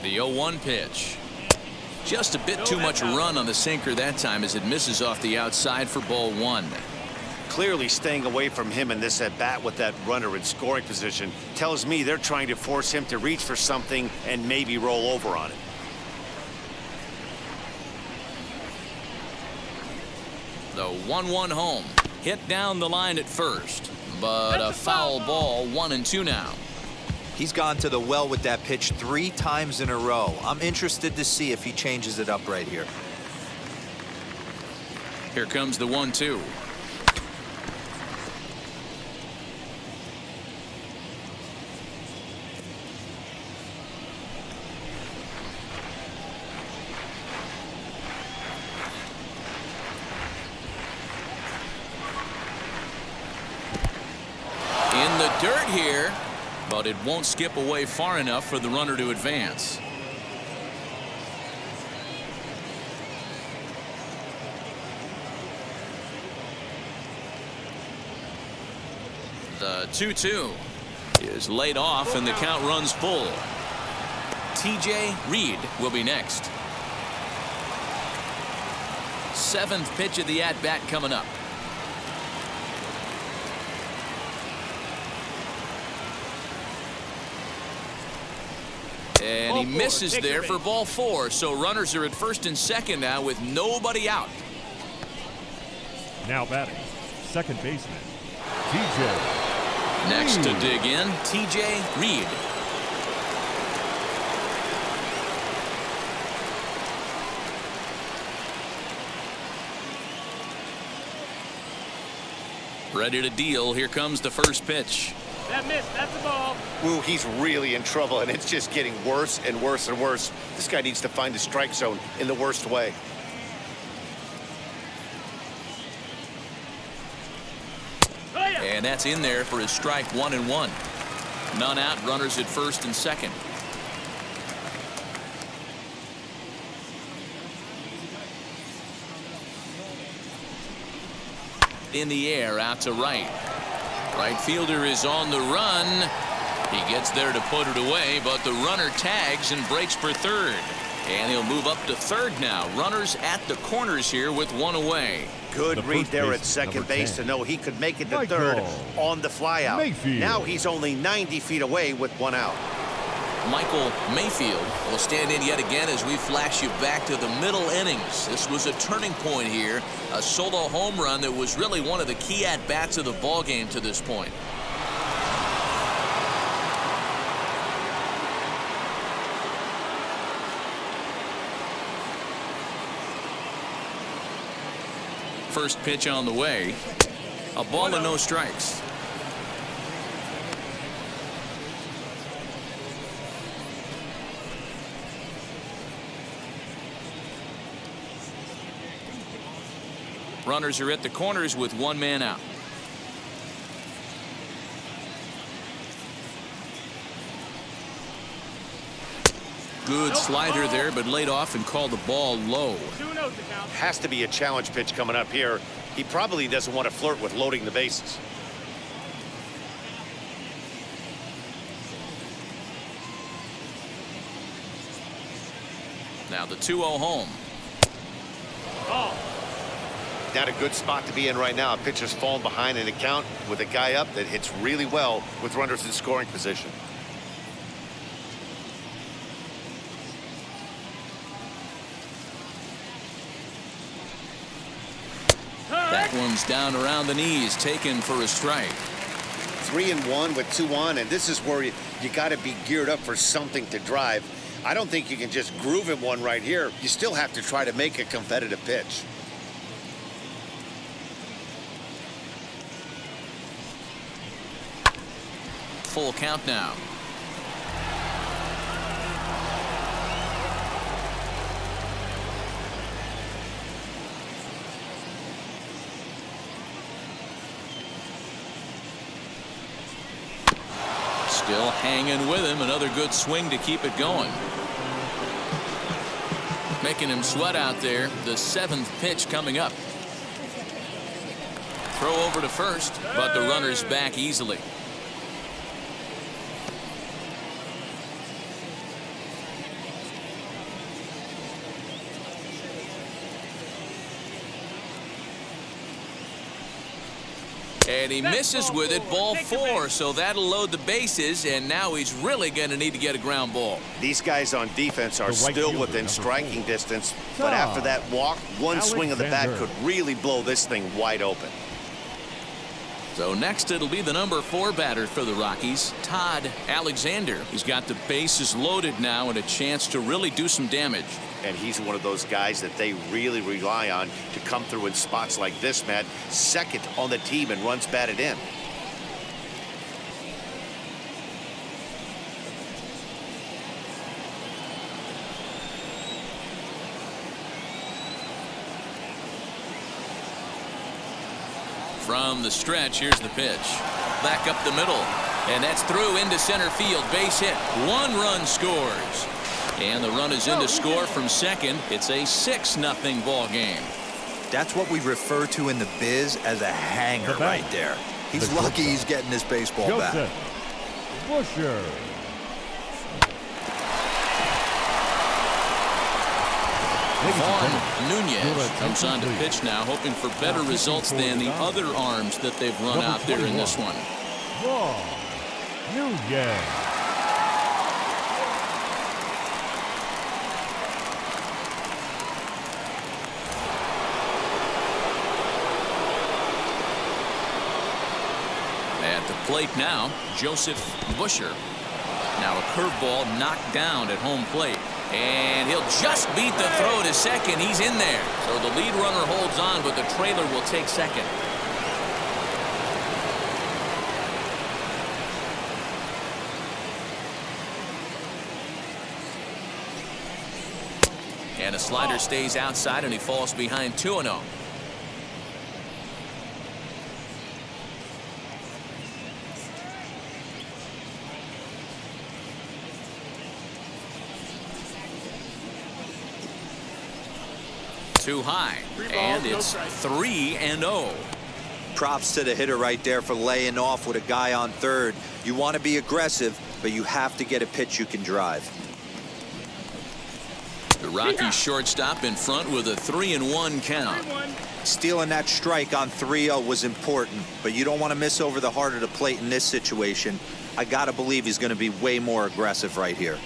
Speaker 1: The 0-1 pitch. Just a bit too much run on the sinker that time as it misses off the outside for ball one.
Speaker 2: Clearly staying away from him in this at-bat with that runner in scoring position tells me they're trying to force him to reach for something and maybe roll over on it.
Speaker 1: The 1-1 home. Hit down the line at first, but a foul ball, 1-2 now.
Speaker 4: He's gone to the well with that pitch 3 times in a row. I'm interested to see if he changes it up right here.
Speaker 1: Here comes the 1-2. In the dirt here, but it won't skip away far enough for the runner to advance. The 2-2 is laid off and the count runs full. TJ Reid will be next. 7th pitch of the at-bat coming up. he misses there for ball 4. So runners are at first and second now with nobody out.
Speaker 3: Now batting, second baseman, TJ.
Speaker 1: Next to dig in, TJ Reid. Ready to deal. Here comes the first pitch.
Speaker 5: That missed. That's the ball.
Speaker 2: Ooh, he's really in trouble, and it's just getting worse and worse and worse. This guy needs to find the strike zone in the worst way.
Speaker 1: And that's in there for his strike 1-1. None out, runners at first and second. In the air, out to right. Right fielder is on the run. He gets there to put it away, but the runner tags and breaks for third. And he'll move up to third now. Runners at the corners here with one away.
Speaker 2: Good read there at second base to know he could make it to third on the flyout.
Speaker 3: Mayfield.
Speaker 2: Now he's only 90 feet away with one out.
Speaker 1: Michael Mayfield will stand in yet again as we flash you back to the middle innings. This was a turning point here, a solo home run that was really one of the key at-bats of the ball game to this point. First pitch on the way, a ball and no strikes. Runners are at the corners with one man out. Good slider there, but laid off and called the ball low.
Speaker 2: Has to be a challenge pitch coming up here. He probably doesn't want to flirt with loading the bases.
Speaker 1: Now the 2-0 home.
Speaker 2: Not a good spot to be in right now. A pitcher's falling behind in the count with a guy up that hits really well with runners in scoring position.
Speaker 1: That one's down around the knees, taken for a strike.
Speaker 2: 3-1 with 2 on, and this is where you got to be geared up for something to drive. I don't think you can just groove him one right here. You still have to try to make a competitive pitch.
Speaker 1: Full count now. Still hanging with him. Another good swing to keep it going. Making him sweat out there. The 7th pitch coming up. Throw over to first, but the runner's back easily. And he misses with it, ball 4, so that'll load the bases, and now he's really going to need to get a ground ball.
Speaker 2: These guys on defense are still within striking distance, but after that walk, one swing of the bat could really blow this thing wide open.
Speaker 1: So next it'll be the number 4 batter for the Rockies, Todd Alexander. He's got the bases loaded now and a chance to really do some damage.
Speaker 2: And he's one of those guys that they really rely on to come through in spots like this, Matt. Second on the team and runs batted in.
Speaker 1: From the stretch, here's the pitch. Back up the middle. And that's through into center field. Base hit. 1 run scores. And the run is in to score from second. It's a 6-0 ball game.
Speaker 4: That's what we refer to in the biz as a hanger right there. He's lucky he's getting this baseball back.
Speaker 3: Busher.
Speaker 1: Vaughn Nunez comes on to pitch now, hoping for better results than the other arms that they've run out there in this one.
Speaker 3: Vaughn Nunez.
Speaker 1: plate now, Joseph Busher. Now a curveball knocked down at home plate. And he'll just beat the throw to second. He's in there. So the lead runner holds on, but the trailer will take second. And a slider stays outside, and he falls behind 2-0. Too high, and it's 3-0.
Speaker 4: Props to the hitter right there for laying off with a guy on third. You want to be aggressive, but you have to get a pitch you can drive.
Speaker 1: The Rockies shortstop in front with a 3-1 count.
Speaker 4: Stealing that strike on 3-0 was important, but you don't want to miss over the heart of the plate in this situation. I got to believe he's going to be way more aggressive right here.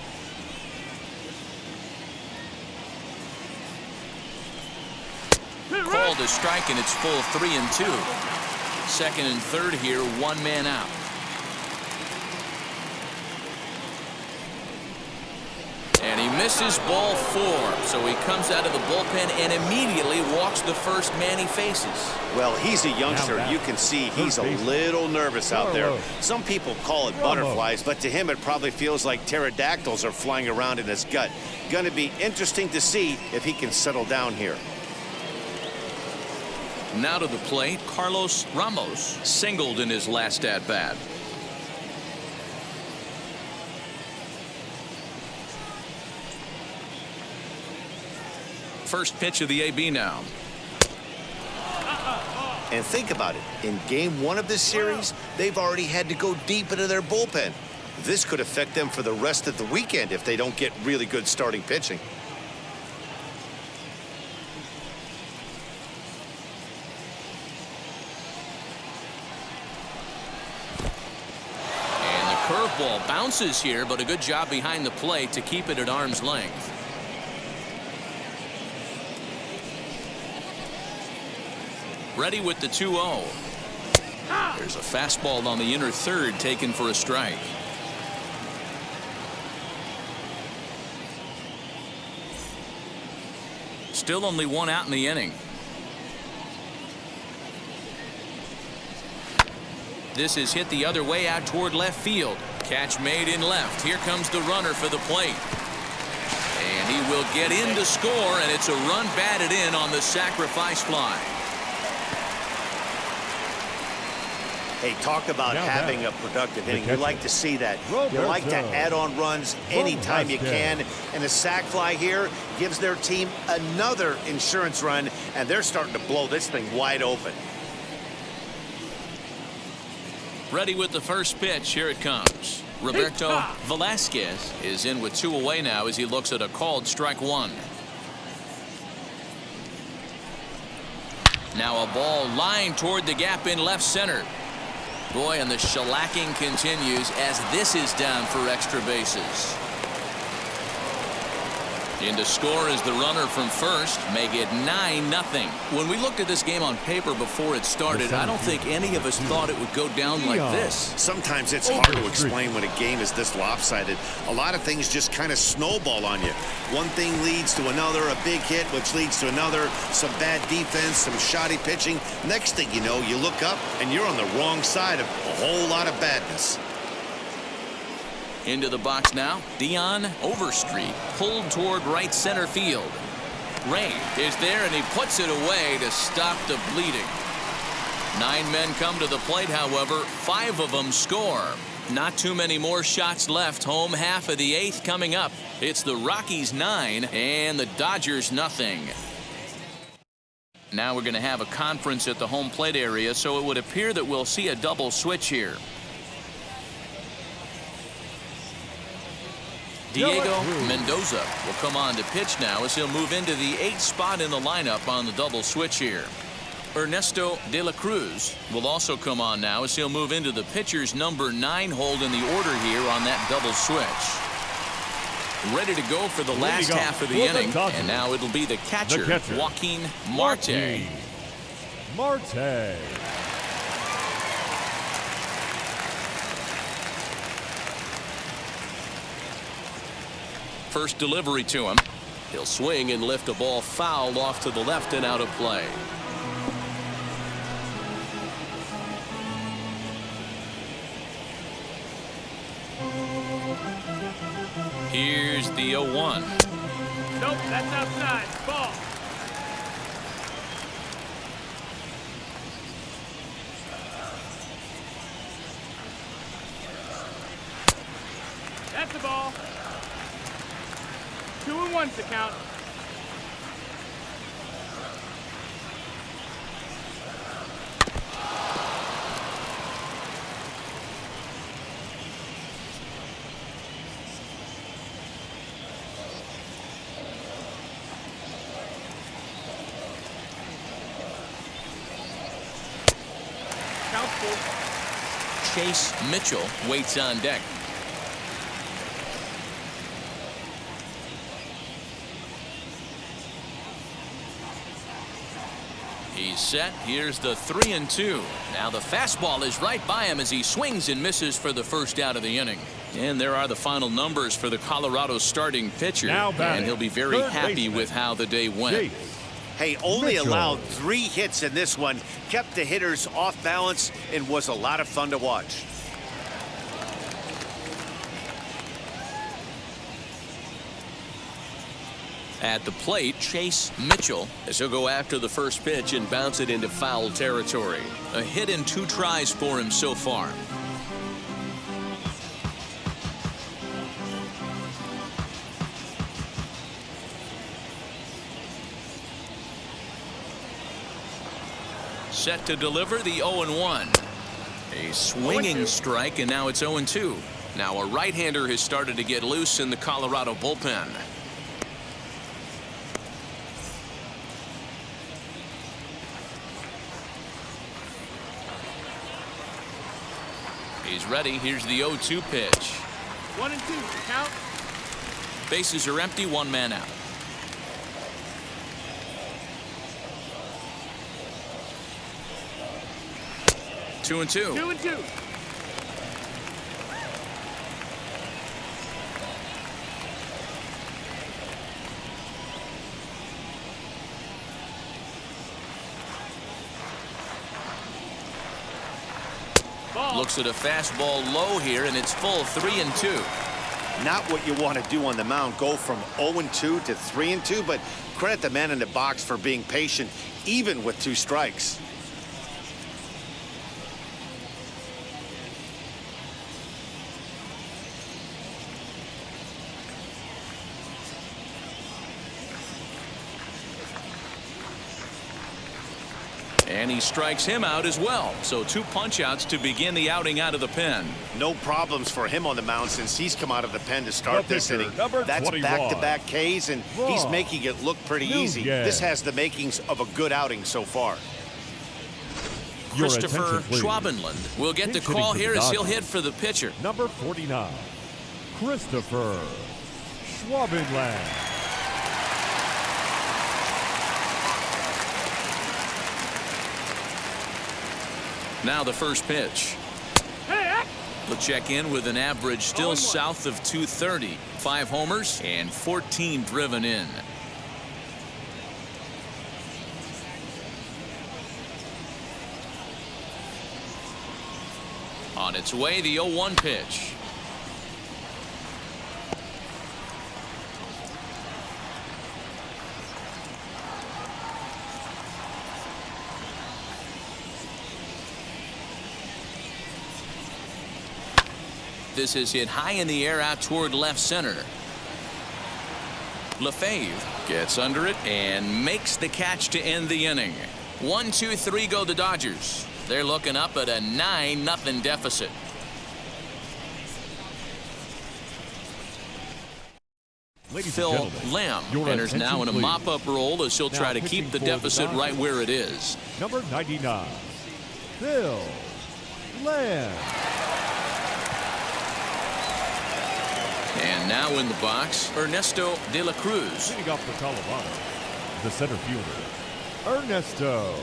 Speaker 1: Called a strike, and it's full 3-2. Second and third here, one man out. And he misses ball 4, so he comes out of the bullpen and immediately walks the first man he faces.
Speaker 2: Well, he's a youngster. You can see he's a little nervous out there. Some people call it butterflies, but to him it probably feels like pterodactyls are flying around in his gut. Going to be interesting to see if he can settle down here.
Speaker 1: Now to the plate, Carlos Ramos singled in his last at-bat. First pitch of the AB now.
Speaker 2: And think about it. In game 1 of this series, they've already had to go deep into their bullpen. This could affect them for the rest of the weekend if they don't get really good starting pitching.
Speaker 1: Curveball bounces here, but a good job behind the plate to keep it at arm's length. Ready with the 2-0. There's a fastball on the inner third taken for a strike. Still only one out in the inning. This is hit the other way out toward left field. Catch made in left. Here comes the runner for the plate. And he will get in to score, and it's a run batted in on the sacrifice fly.
Speaker 2: Hey, talk about having a productive inning. You like to see that. You like to add on runs anytime you can. And the sac fly here gives their team another insurance run, and they're starting to blow this thing wide open.
Speaker 1: Ready with the first pitch. Here it comes. Roberto Velasquez is in with 2 away now as he looks at a called strike 1. Now a ball lined toward the gap in left center. Boy, and the shellacking continues as this is down for extra bases. In to score is the runner from first, make it 9-0. When we looked at this game on paper before it started, I don't think any of us thought it would go down like this.
Speaker 2: Sometimes it's hard to explain when a game is this lopsided. A lot of things just kind of snowball on you. One thing leads to another, a big hit, which leads to another, some bad defense, some shoddy pitching. Next thing you know, you look up and you're on the wrong side of a whole lot of badness.
Speaker 1: Into the box now, Dion Overstreet pulled toward right center field. Reid is there, and he puts it away to stop the bleeding. 9 men come to the plate, however, 5 of them score. Not too many more shots left. Home half of the 8th coming up. It's the Rockies 9 and the Dodgers nothing. Now we're going to have a conference at the home plate area, so it would appear that we'll see a double switch here. Diego Mendoza will come on to pitch now as he'll move into the 8th spot in the lineup on the double switch here. Ernesto De La Cruz will also come on now as he'll move into the pitcher's number 9 hold in the order here on that double switch. Ready to go for the last half of the inning, and now it'll be the catcher, Joaquin Marte. First delivery to him. He'll swing and lift a ball foul off to the left and out of play. Here's the 0-1.
Speaker 5: Nope, that's outside. Ball. That's the ball. 2-1 to count.
Speaker 1: Chase Mitchell waits on deck. He's set. Here's the 3-2. Now the fastball is right by him as he swings and misses for the first out of the inning. And there are the final numbers for the Colorado starting pitcher. And he'll be very happy with how the day went.
Speaker 2: Hey, only allowed 3 hits in this one, kept the hitters off balance, and was a lot of fun to watch.
Speaker 1: At the plate, Chase Mitchell, as he'll go after the first pitch and bounce it into foul territory. A hit in 2 tries for him so far. Set to deliver the 0-1. A swinging strike, and now it's 0-2. Now a right-hander has started to get loose in the Colorado bullpen. He's ready. Here's the 0-2 pitch.
Speaker 5: 1-2 count.
Speaker 1: Bases are empty. 1 man out. Two and two.
Speaker 5: 2-2.
Speaker 1: Looks at a fastball low here, and it's full. 3-2.
Speaker 2: Not what you want to do on the mound, go from 0-2 to 3-2, but credit the man in the box for being patient, even with 2 strikes.
Speaker 1: And he strikes him out as well. So 2 punch-outs to begin the outing out of the pen.
Speaker 2: No problems for him on the mound since he's come out of the pen to start this inning. That's
Speaker 3: 21.
Speaker 2: back-to-back Ks, and he's making it look pretty easy.
Speaker 3: Yeah.
Speaker 2: This has the makings of a good outing so far.
Speaker 1: Christopher Schwabenland will get the call here as he'll hit for the pitcher.
Speaker 3: Number 49, Christopher Schwabenland.
Speaker 1: Now the first pitch. He'll check in with an average still south of 230. 5 homers and 14 driven in. On its way, the 0-1 pitch. This is hit high in the air out toward left center. Lefebvre gets under it and makes the catch to end the inning. 1-2-3 go the Dodgers. They're looking up at a 9-0 deficit. Phil Lamb enters now in a mop-up role as he'll try to keep the deficit right where it is.
Speaker 3: Number 99, Phil Lamb.
Speaker 1: And now in the box, Ernesto de la Cruz.
Speaker 3: Leading off the Colorado, the center fielder, Ernesto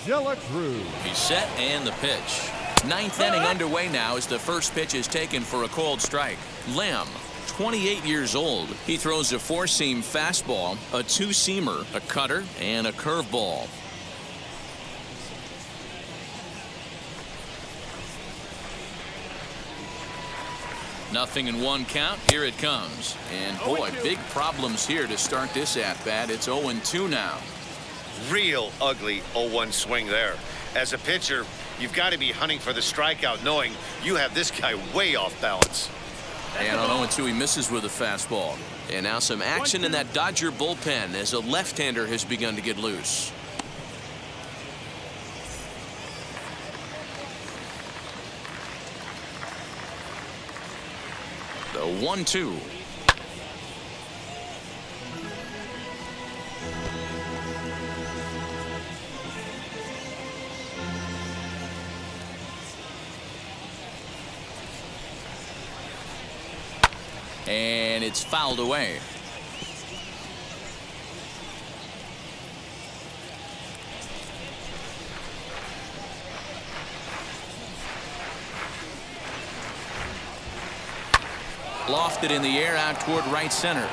Speaker 3: de la Cruz.
Speaker 1: He's set and the pitch. 9th inning underway now as the first pitch is taken for a cold strike. Lamb 28 years old. He throws a four-seam fastball, a two-seamer, a cutter, and a curveball. Nothing in one count. Here it comes. And boy, big problems here to start this at-bat. It's 0-2 now.
Speaker 2: Real ugly 0-1 swing there. As a pitcher, you've got to be hunting for the strikeout, knowing you have this guy way off balance.
Speaker 1: And on 0-2, he misses with a fastball. And now some action in that Dodger bullpen as a left-hander has begun to get loose. The 1-2. And it's fouled away. Lofted in the air out toward right center.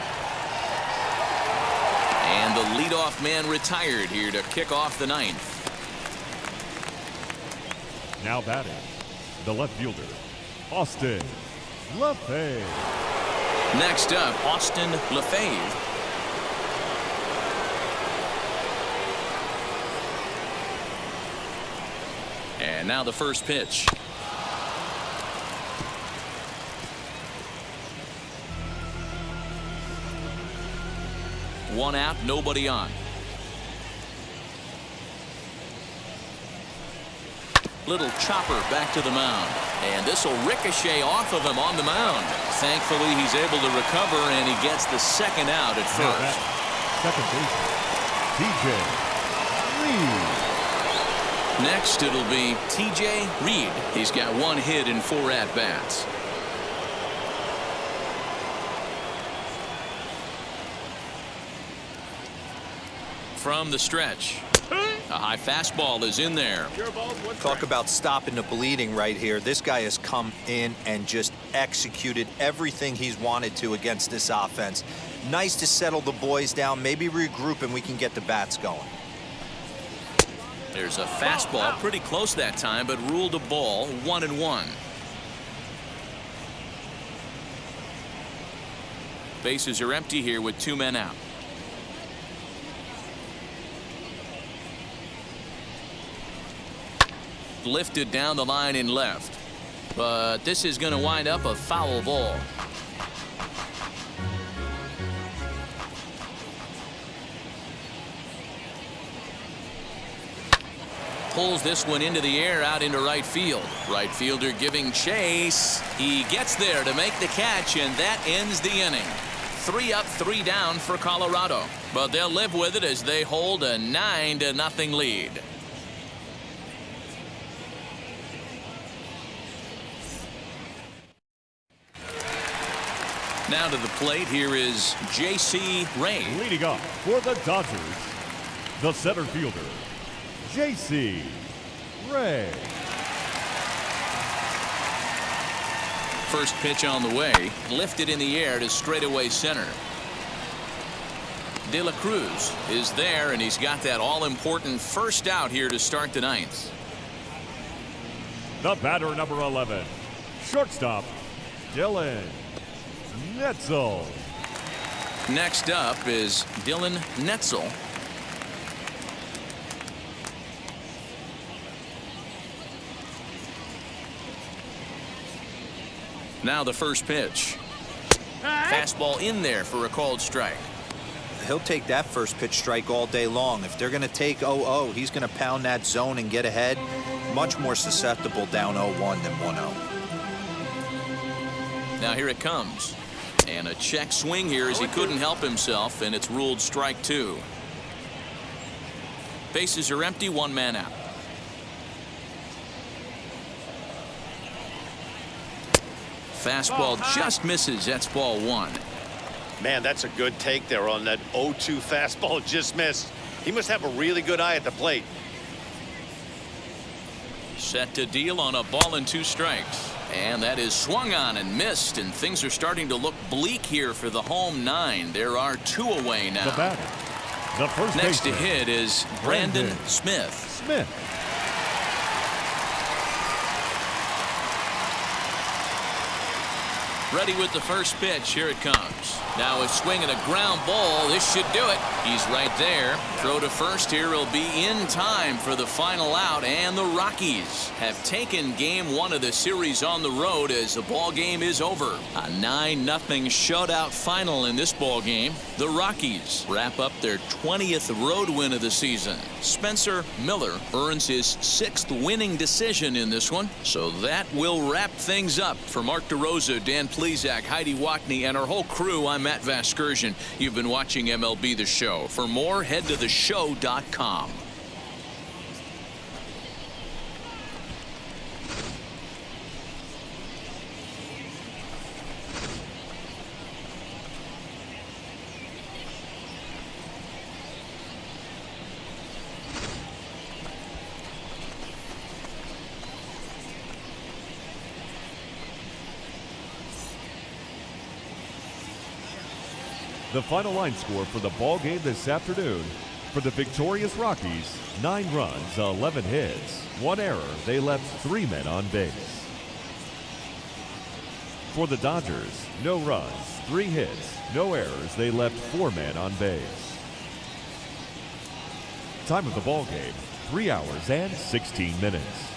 Speaker 1: And the leadoff man retired here to kick off the ninth.
Speaker 3: Now batting, the left fielder, Austin LaFave.
Speaker 1: Next up, Austin LaFave. And now the first pitch. One out, nobody on. Little chopper back to the mound. And this will ricochet off of him on the mound. Thankfully, he's able to recover, and he gets the second out at first.
Speaker 3: Second baseman, TJ Reid.
Speaker 1: Next, it'll be TJ Reid. He's got one hit in 4 at-bats. From the stretch. A high fastball is in there.
Speaker 4: Talk about stopping the bleeding right here. This guy has come in and just executed everything he's wanted to against this offense. Nice to settle the boys down, maybe regroup, and we can get the bats going.
Speaker 1: There's a fastball pretty close that time, but ruled a ball. 1-1. Bases are empty here with 2 men out. Lifted down the line in left, but this is going to wind up a foul ball. Pulls this one into the air out into right field. Right fielder giving chase. He gets there to make the catch, and that ends the inning. 3 up, 3 down for Colorado, but they'll live with it as they hold a 9-0 lead. Now to the plate, here is J.C. Reid.
Speaker 3: Leading off for the Dodgers, the center fielder, J.C. Reid.
Speaker 1: First pitch on the way, lifted in the air to straightaway center. De La Cruz is there, and he's got that all-important first out here to start the ninth.
Speaker 3: The batter, number 11, shortstop, Dylan Netzel.
Speaker 1: Next up is Dylan Netzel. Now the first pitch. Fastball in there for a called strike.
Speaker 4: He'll take that first pitch strike all day long. If they're going to take 0-0, he's going to pound that zone and get ahead. Much more susceptible down 0-1 than 1-0.
Speaker 1: Now here it comes. And a check swing here as he couldn't help himself, and it's ruled strike 2. Bases are empty, 1 man out. Fastball just misses. That's ball 1.
Speaker 2: Man, that's a good take there on that 0-2 fastball just missed. He must have a really good eye at the plate.
Speaker 1: Set to deal on a ball and 2 strikes. And that is swung on and missed, and things are starting to look bleak here for the home 9. There are 2 away now.
Speaker 3: The batter, the first
Speaker 1: Next to
Speaker 3: baseman,
Speaker 1: hit is Branson Smith. Ready with the first pitch. Here it comes. Now a swing and a ground ball. This should do it. He's right there. Throw to first here. He'll be in time for the final out. And the Rockies have taken game 1 of the series on the road as the ball game is over. A 9-0 shutout final in this ball game. The Rockies wrap up their 20th road win of the season. Spencer Miller earns his 6th winning decision in this one. So that will wrap things up. For Mark DeRosa, Dan Plesac, Heidi Watney, and our whole crew, I'm Matt Vasgersian. You've been watching MLB The Show. For more, head to theshow.com.
Speaker 3: The final line score for the ball game this afternoon: for the victorious Rockies, 9 runs, 11 hits, 1 error. They left 3 men on base. For the Dodgers, no runs, 3 hits, no errors. They left 4 men on base. Time of the ball game, 3 hours and 16 minutes.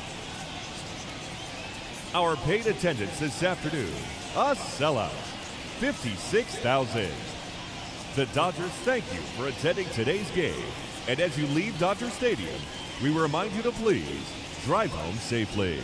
Speaker 3: Our paid attendance this afternoon, a sellout, 56,000. The Dodgers thank you for attending today's game. And as you leave Dodger Stadium, we remind you to please drive home safely.